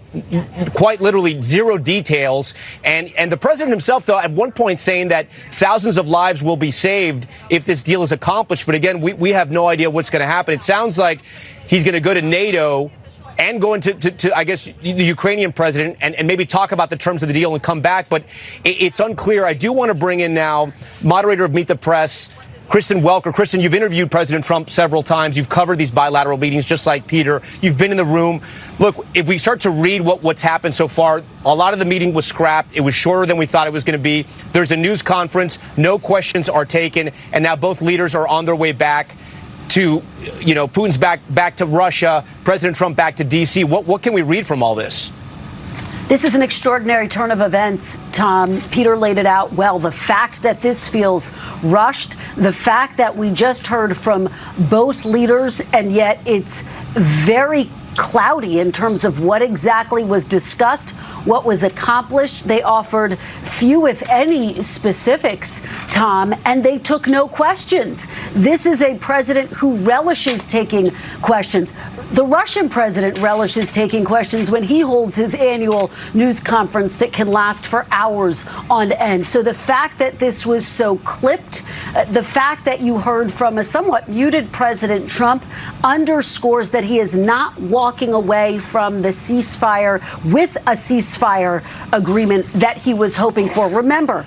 quite literally zero details. And the president himself, though, at one point saying that thousands of lives will be saved if this deal is accomplished. But again, we have no idea what's going to happen. It sounds like he's going to go to NATO and go into I guess, the Ukrainian president and maybe talk about the terms of the deal and come back. But it's unclear. I do want to bring in now moderator of Meet the Press, Kristen Welker. Kristen, you've interviewed President Trump several times. You've covered these bilateral meetings just like Peter. You've been in the room. Look, if we start to read what's happened so far, a lot of the meeting was scrapped. It was shorter than we thought it was going to be. There's a news conference. No questions are taken. And now both leaders are on their way back to, Putin's back to Russia, President Trump back to D.C. What can we read from all this? This is an extraordinary turn of events, Tom. Peter laid it out well. The fact that this feels rushed, the fact that we just heard from both leaders, and yet it's very cloudy in terms of what exactly was discussed, what was accomplished. They offered few, if any, specifics, Tom, and they took no questions. This is a president who relishes taking questions. The Russian president relishes taking questions when he holds his annual news conference that can last for hours on end. So the fact that this was so clipped, the fact that you heard from a somewhat muted President Trump underscores that he is not walking away from the ceasefire with a ceasefire agreement that he was hoping for. Remember,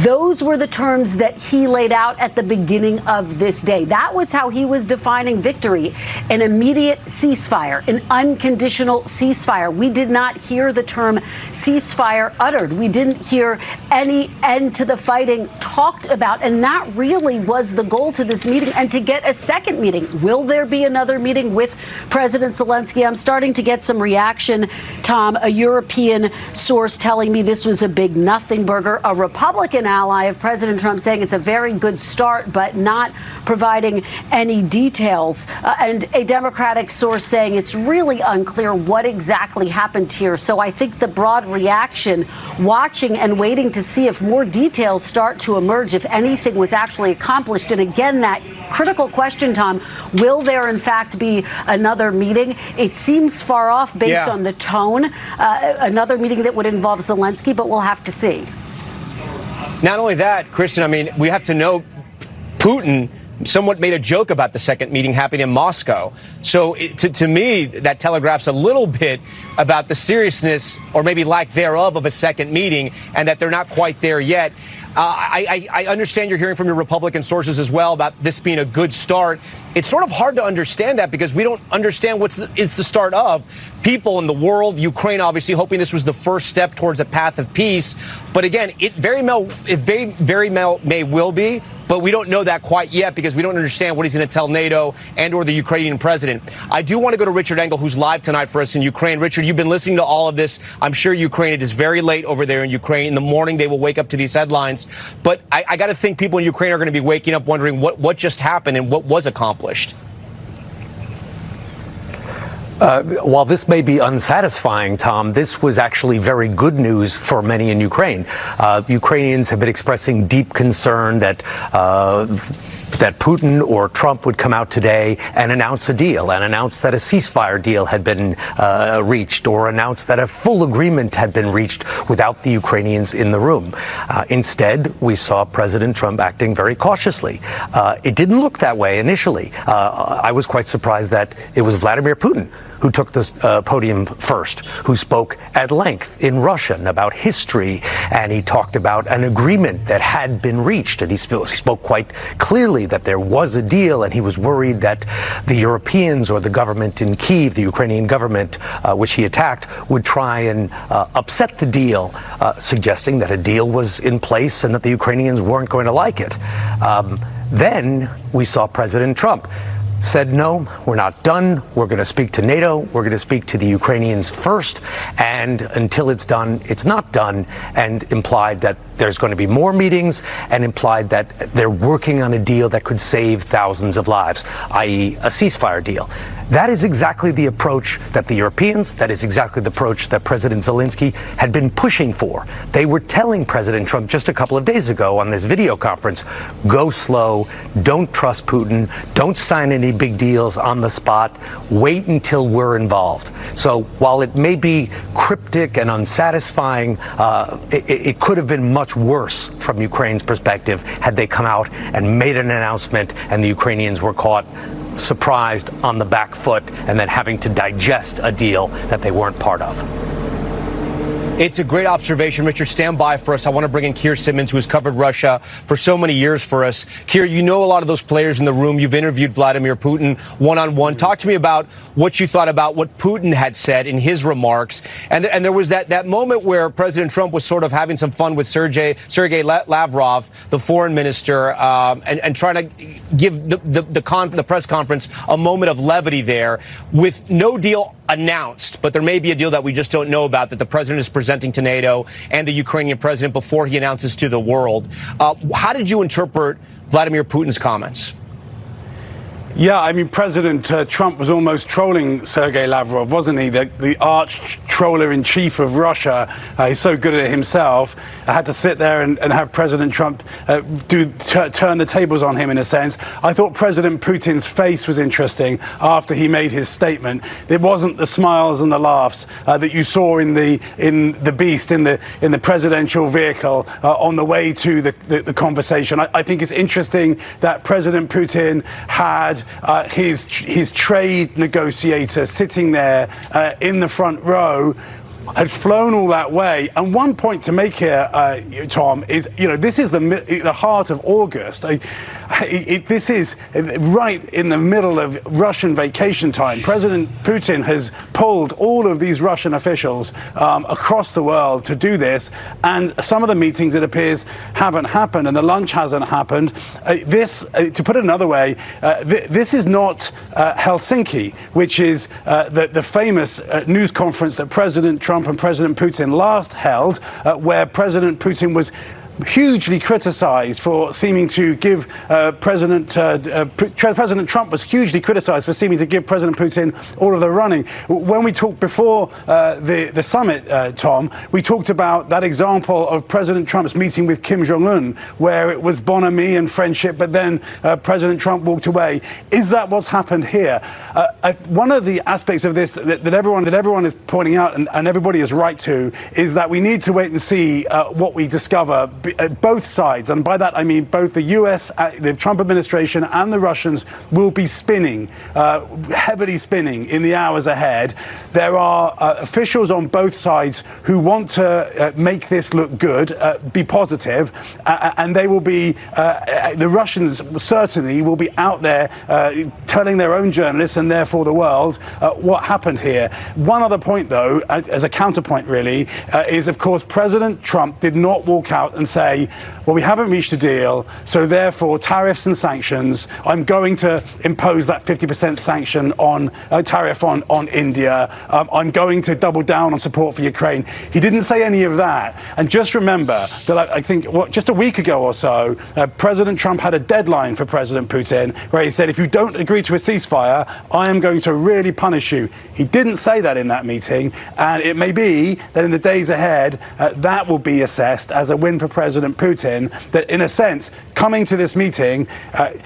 those were the terms that he laid out at the beginning of this day. That was how he was defining victory: an immediate ceasefire, an unconditional ceasefire. We did not hear the term ceasefire uttered. We didn't hear any end to the fighting talked about. And that really was the goal to this meeting, and to get a second meeting. Will there be another meeting with President Zelensky? I'm starting to get some reaction, Tom. A European source telling me this was a big nothing burger. A Republican ally of President Trump saying it's a very good start, but not providing any details. And a Democratic source saying it's really unclear what exactly happened here. So I think the broad reaction, watching and waiting to see if more details start to emerge, if anything was actually accomplished. And again, that critical question, Tom, will there in fact be another meeting? It seems far off based on the tone. Another meeting that would involve Zelensky, but we'll have to see. Not only that, Christian, I mean, we have to know Putin somewhat made a joke about the second meeting happening in Moscow. So to me, that telegraphs a little bit about the seriousness, or maybe lack thereof, of a second meeting, and that they're not quite there yet. I understand you're hearing from your Republican sources as well about this being a good start. It's sort of hard to understand that because we don't understand it's the start of. People in the world, Ukraine obviously hoping this was the first step towards a path of peace. But again, it very may will be, but we don't know that quite yet because we don't understand what he's going to tell NATO and or the Ukrainian president. I do want to go to Richard Engel, who's live tonight for us in Ukraine. Richard, you've been listening to all of this. I'm sure Ukraine, it is very late over there in Ukraine. In the morning, they will wake up to these headlines. But I got to think people in Ukraine are going to be waking up wondering what just happened and what was accomplished. While this may be unsatisfying, Tom, this was actually very good news for many in Ukraine. Ukrainians have been expressing deep concern that Putin or Trump would come out today and announce a deal, and announce that a ceasefire deal had been reached, or announce that a full agreement had been reached without the Ukrainians in the room. Instead, we saw President Trump acting very cautiously. It didn't look that way initially. I was quite surprised that it was Vladimir Putin who took the podium first, who spoke at length in Russian about history, and he talked about an agreement that had been reached, and he spoke quite clearly that there was a deal, and he was worried that the Europeans or the government in Kyiv, the Ukrainian government, which he attacked, would try and upset the deal, suggesting that a deal was in place and that the Ukrainians weren't going to like it. Then we saw President Trump said, no, we're not done. We're going to speak to NATO. We're going to speak to the Ukrainians first. And until it's done, it's not done. And implied that there's going to be more meetings, and implied that they're working on a deal that could save thousands of lives, i.e. a ceasefire deal. That is exactly the approach that the Europeans, that is exactly the approach that President Zelensky had been pushing for. They were telling President Trump just a couple of days ago on this video conference, go slow, don't trust Putin, don't sign any big deals on the spot. Wait until we're involved. So while it may be cryptic and unsatisfying, it could have been much worse from Ukraine's perspective had they come out and made an announcement and the Ukrainians were caught surprised on the back foot and then having to digest a deal that they weren't part of. It's a great observation, Richard. Stand by for us. I want to bring in Keir Simmons, who has covered Russia for so many years for us. Keir, you know a lot of those players in the room. You've interviewed Vladimir Putin one-on-one. Talk to me about what you thought about what Putin had said in his remarks. And there was that moment where President Trump was sort of having some fun with Sergei Lavrov, the foreign minister, and trying to give the press conference a moment of levity there with no deal announced, but there may be a deal that we just don't know about that the president is presenting to NATO and the Ukrainian president before he announces to the world. How did you interpret Vladimir Putin's comments? Yeah, I mean, President Trump was almost trolling Sergei Lavrov, wasn't he? The arch troller-in-chief of Russia. He's so good at it himself. I had to sit there and have President Trump turn the tables on him, in a sense. I thought President Putin's face was interesting after he made his statement. It wasn't the smiles and the laughs that you saw in the beast, in the presidential vehicle on the way to the conversation. I think it's interesting that President Putin had his trade negotiator sitting there in the front row, had flown all that way. And one point to make here, Tom, is, this is the heart of August. This is right in the middle of Russian vacation time. President Putin has pulled all of these Russian officials across the world to do this, and some of the meetings, it appears, haven't happened, and the lunch hasn't happened. To put it another way, this is not Helsinki, which is the famous news conference that President Trump and President Putin last held, where President Putin was hugely criticized for seeming to give President Trump was hugely criticized for seeming to give President Putin all of the running. When we talked before the summit, Tom, we talked about that example of President Trump's meeting with Kim Jong-un, where it was bonhomie and friendship, but then President Trump walked away. Is that what's happened here? One of the aspects of this that everyone is pointing out, and everybody is right to, is that we need to wait and see what we discover. Both sides, and by that I mean both the US, the Trump administration, and the Russians will be spinning, heavily spinning in the hours ahead. There are officials on both sides who want to make this look good, be positive, and they will be, the Russians certainly will be out there telling their own journalists and therefore the world what happened here. One other point, though, as a counterpoint really, is of course President Trump did not walk out and say, well, we haven't reached a deal, so therefore tariffs and sanctions, I'm going to impose that 50% sanction on tariff on India. I'm going to double down on support for Ukraine. He didn't say any of that. And just remember that I think just a week ago or so, President Trump had a deadline for President Putin where he said, if you don't agree to a ceasefire, I am going to really punish you. He didn't say that in that meeting, and it may be that in the days ahead, that will be assessed as a win for President Putin, that in a sense, coming to this meeting,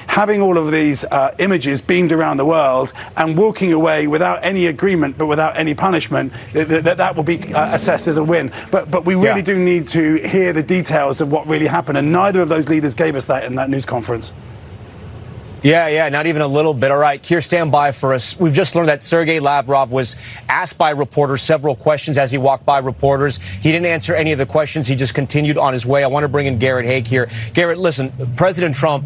having all of these images beamed around the world and walking away without any agreement but without any punishment, that will be assessed as a win. But we really do need to hear the details of what really happened, and neither of those leaders gave us that in that news conference. Yeah, not even a little bit. All right, Keir, stand by for us. We've just learned that Sergei Lavrov was asked by reporters several questions as he walked by reporters. He didn't answer any of the questions. He just continued on his way. I want to bring in Garrett Haake here. Garrett, listen, President Trump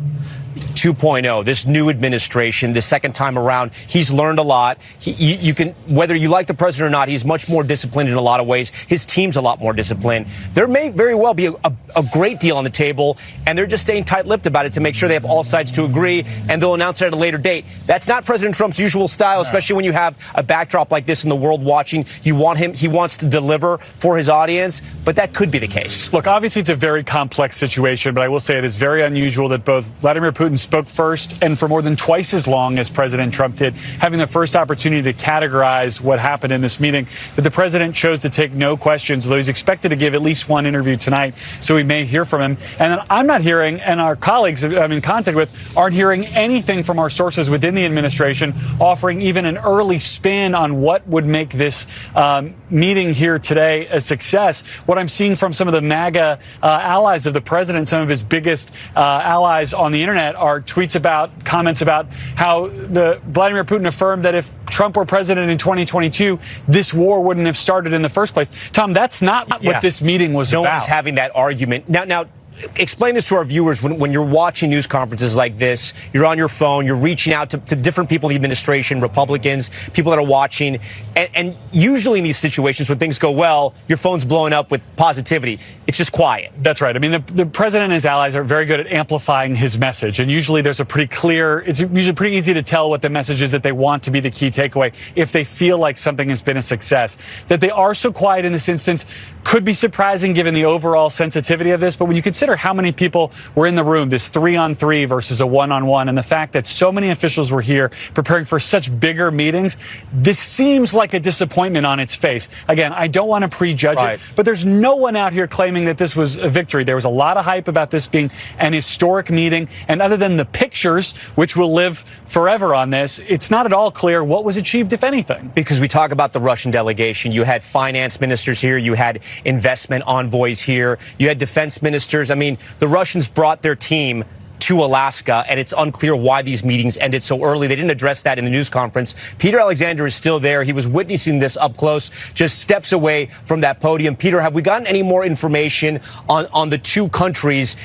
2.0, this new administration, the second time around, he's learned a lot. You can, whether you like the president or not, he's much more disciplined in a lot of ways. His team's a lot more disciplined. There may very well be a great deal on the table, and they're just staying tight-lipped about it to make sure they have all sides to agree, and they'll announce it at a later date. That's not President Trump's usual style, especially when you have a backdrop like this in the world watching. He wants to deliver for his audience, but that could be the case. Look, obviously it's a very complex situation, but I will say it is very unusual that both Vladimir Putin's spoke first and for more than twice as long as President Trump did, having the first opportunity to categorize what happened in this meeting. But the president chose to take no questions, though he's expected to give at least one interview tonight, so we may hear from him. And then I'm not hearing, and our colleagues I'm in contact with aren't hearing anything from our sources within the administration offering even an early spin on what would make this meeting here today a success. What I'm seeing from some of the MAGA allies of the president, some of his biggest allies on the internet, are tweets about, comments about how Vladimir Putin affirmed that if Trump were president in 2022, this war wouldn't have started in the first place. Tom, that's not what this meeting was about. No one's having that argument. Now, explain this to our viewers. When you're watching news conferences like this, you're on your phone, you're reaching out to different people in the administration, Republicans, people that are watching, and usually in these situations when things go well, your phone's blowing up with positivity. It's just quiet. That's right. I mean, the president and his allies are very good at amplifying his message, and usually there's a pretty clear, it's usually pretty easy to tell what the message is that they want to be the key takeaway if they feel like something has been a success. That they are so quiet in this instance could be surprising given the overall sensitivity of this, but when you consider how many people were in the room, this 3-on-3 versus a 1-on-1, and the fact that so many officials were here preparing for such bigger meetings, this seems like a disappointment on its face. Again, I don't want to prejudge it, but there's no one out here claiming that this was a victory. There was a lot of hype about this being an historic meeting, and other than the pictures, which will live forever on this, it's not at all clear what was achieved, if anything. Because we talk about the Russian delegation. You had finance ministers here. You had investment envoys here. You had defense ministers. I mean, the Russians brought their team to Alaska, and it's unclear why these meetings ended so early. They didn't address that in the news conference. Peter Alexander is still there. He was witnessing this up close, just steps away from that podium. Peter, have we gotten any more information on the two countries?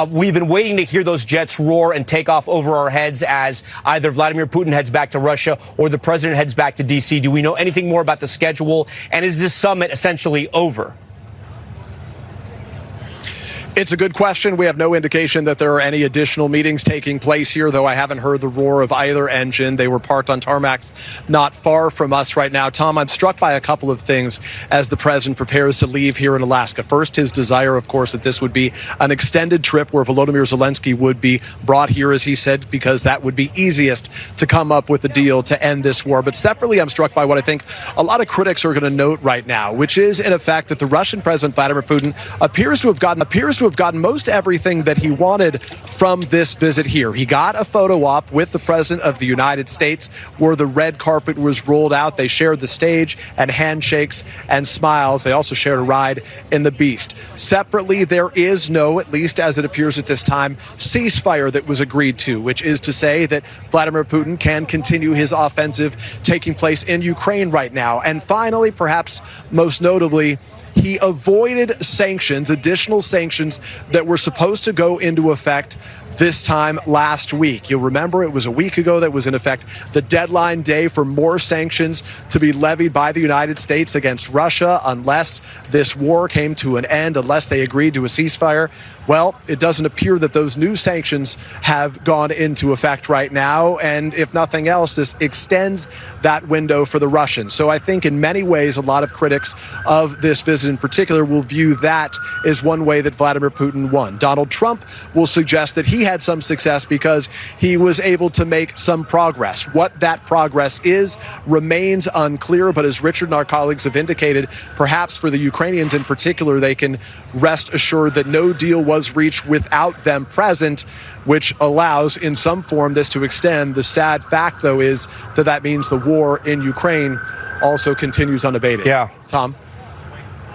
We've been waiting to hear those jets roar and take off over our heads as either Vladimir Putin heads back to Russia or the president heads back to D.C. Do we know anything more about the schedule? And is this summit essentially over? It's a good question. We have no indication that there are any additional meetings taking place here, though I haven't heard the roar of either engine. They were parked on tarmacs not far from us right now. Tom, I'm struck by a couple of things as the president prepares to leave here in Alaska. First, his desire, of course, that this would be an extended trip where Volodymyr Zelensky would be brought here, as he said, because that would be easiest to come up with a deal to end this war. But separately, I'm struck by what I think a lot of critics are going to note right now, which is, in effect, that the Russian President Vladimir Putin appears to have gotten most everything that he wanted from this visit here. He got a photo op with the President of the United States where the red carpet was rolled out. They shared the stage and handshakes and smiles. They also shared a ride in the Beast. Separately, there is no, at least as it appears at this time, ceasefire that was agreed to, which is to say that Vladimir Putin can continue his offensive taking place in Ukraine right now. And finally, perhaps most notably, he avoided sanctions, additional sanctions that were supposed to go into effect this time last week. You'll remember it was a week ago that was in effect the deadline day for more sanctions to be levied by the United States against Russia unless this war came to an end, unless they agreed to a ceasefire. Well, it doesn't appear that those new sanctions have gone into effect right now, and if nothing else, this extends that window for the Russians. So I think in many ways, a lot of critics of this visit in particular will view that as one way that Vladimir Putin won. Donald Trump will suggest that he had some success because he was able to make some progress. What that progress is remains unclear, but as Richard and our colleagues have indicated, perhaps for the Ukrainians in particular, they can rest assured that no deal was reached without them present, which allows in some form this to extend. The sad fact, though, is that that means the war in Ukraine also continues unabated. Yeah. Tom?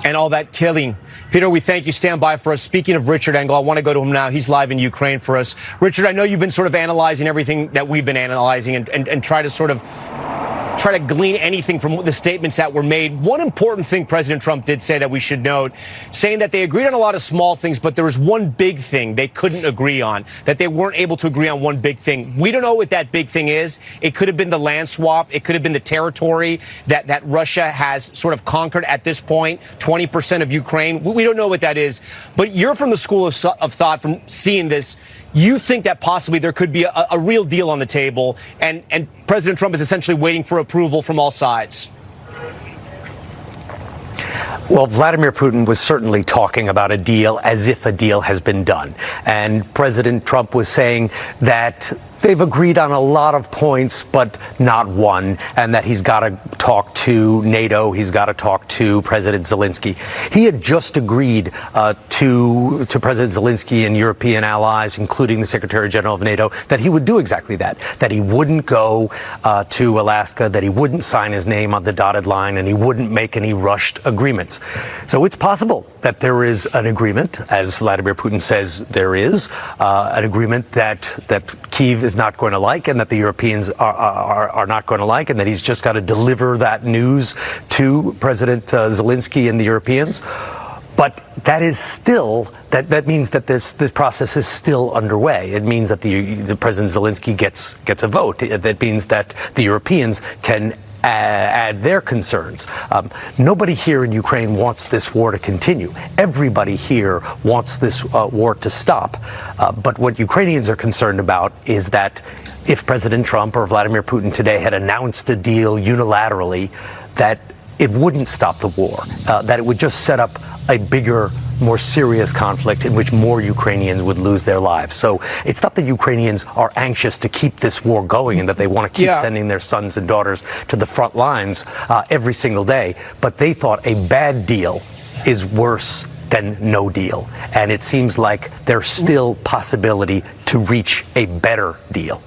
And all that killing. Peter, we thank you. Stand by for us. Speaking of Richard Engel, I want to go to him now. He's live in Ukraine for us. Richard, I know you've been sort of analyzing everything that we've been analyzing and try to glean anything from the statements that were made. One important thing President Trump did say that we should note, saying that they agreed on a lot of small things, but there was one big thing they couldn't agree on, that they weren't able to agree on one big thing. We don't know what that big thing is. It could have been the land swap. It could have been the territory that Russia has sort of conquered at this point, 20% of Ukraine. We don't know what that is. But you're from the school of thought from seeing this. You think that possibly there could be a real deal on the table, and President Trump is essentially waiting for approval from all sides? Well, Vladimir Putin was certainly talking about a deal as if a deal has been done. And President Trump was saying that they've agreed on a lot of points, but not one, and that he's got to talk to NATO, he's got to talk to President Zelensky. He had just agreed to President Zelensky and European allies, including the Secretary General of NATO, that he would do exactly that he wouldn't go to Alaska, that he wouldn't sign his name on the dotted line, and he wouldn't make any rushed agreements. So it's possible that there is an agreement, as Vladimir Putin says there is, an agreement that Kyiv is not going to like and that the Europeans are not going to like, and that he's just got to deliver that news to President Zelensky and the Europeans. But that is still, that means that this process is still underway. It means that the President Zelensky gets a vote. That means that the Europeans can add their concerns. Nobody here in Ukraine wants this war to continue. Everybody here wants this war to stop. But what Ukrainians are concerned about is that if President Trump or Vladimir Putin today had announced a deal unilaterally, that it wouldn't stop the war, that it would just set up a bigger, more serious conflict in which more Ukrainians would lose their lives. So it's not that Ukrainians are anxious to keep this war going and that they want to keep sending their sons and daughters to the front lines every single day, but they thought a bad deal is worse than no deal. And it seems like there's still possibility to reach a better deal.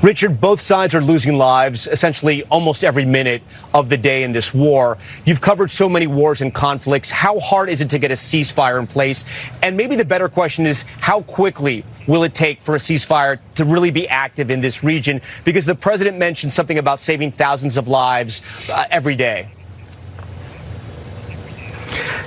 Richard, both sides are losing lives essentially almost every minute of the day in this war. You've covered so many wars and conflicts. How hard is it to get a ceasefire in place? And maybe the better question is, how quickly will it take for a ceasefire to really be active in this region? Because the president mentioned something about saving thousands of lives every day.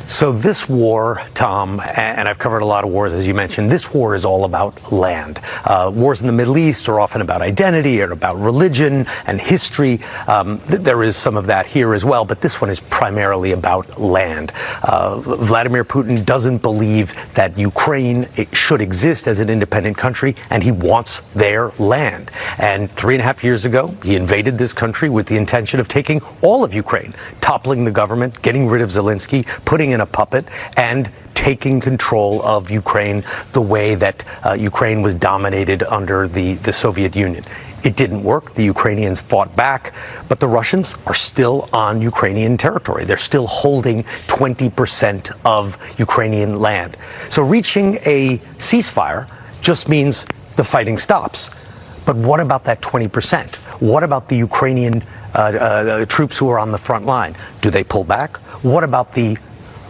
So this war, Tom, and I've covered a lot of wars, as you mentioned, this war is all about land. Wars in the Middle East are often about identity and about religion and history. There is some of that here as well, but this one is primarily about land. Vladimir Putin doesn't believe that Ukraine should exist as an independent country, and he wants their land. And 3.5 years ago, he invaded this country with the intention of taking all of Ukraine, toppling the government, getting rid of Zelensky, putting in a puppet, and taking control of Ukraine the way that Ukraine was dominated under the Soviet Union. It didn't work. The Ukrainians fought back, but the Russians are still on Ukrainian territory. They're still holding 20% of Ukrainian land. So reaching a ceasefire just means the fighting stops. But what about that 20%? What about the Ukrainian troops who are on the front line? Do they pull back? What about the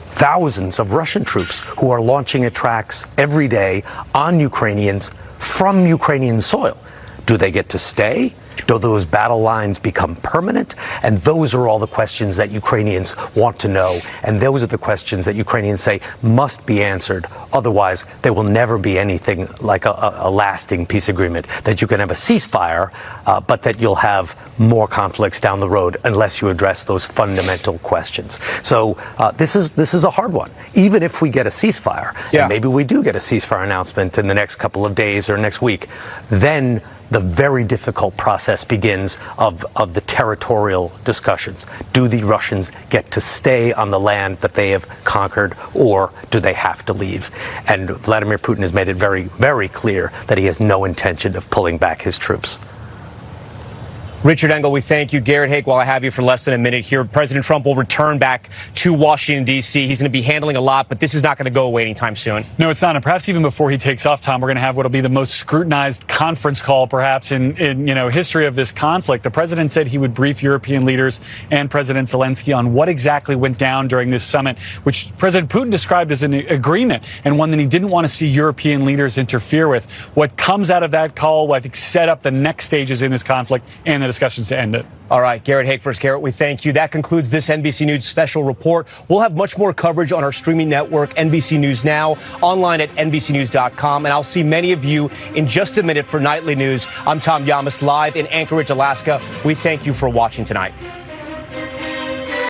thousands of Russian troops who are launching attacks every day on Ukrainians from Ukrainian soil? Do they get to stay? Do those battle lines become permanent? And those are all the questions that Ukrainians want to know. And those are the questions that Ukrainians say must be answered. Otherwise, there will never be anything like a lasting peace agreement, that you can have a ceasefire, but that you'll have more conflicts down the road unless you address those fundamental questions. So this is a hard one. Even if we get a ceasefire, and maybe we do get a ceasefire announcement in the next couple of days or next week, then the very difficult process begins of the territorial discussions. Do the Russians get to stay on the land that they have conquered, or do they have to leave? And Vladimir Putin has made it very, very clear that he has no intention of pulling back his troops. Richard Engel, we thank you. Garrett Haake, while I have you for less than a minute here, President Trump will return back to Washington, D.C. He's going to be handling a lot, but this is not going to go away anytime soon. No, it's not. And perhaps even before he takes off, Tom, we're going to have what will be the most scrutinized conference call, perhaps, in history of this conflict. The president said he would brief European leaders and President Zelensky on what exactly went down during this summit, which President Putin described as an agreement and one that he didn't want to see European leaders interfere with. What comes out of that call will, I think, set up the next stages in this conflict and the discussions to end it. All right, Garrett Haake, first, Garrett, we thank you. That concludes this NBC News special report. We'll have much more coverage on our streaming network, NBC News Now, online at NBCnews.com, and I'll see many of you in just a minute for Nightly News. I'm Tom Yamas, live in Anchorage, Alaska. We thank you for watching tonight.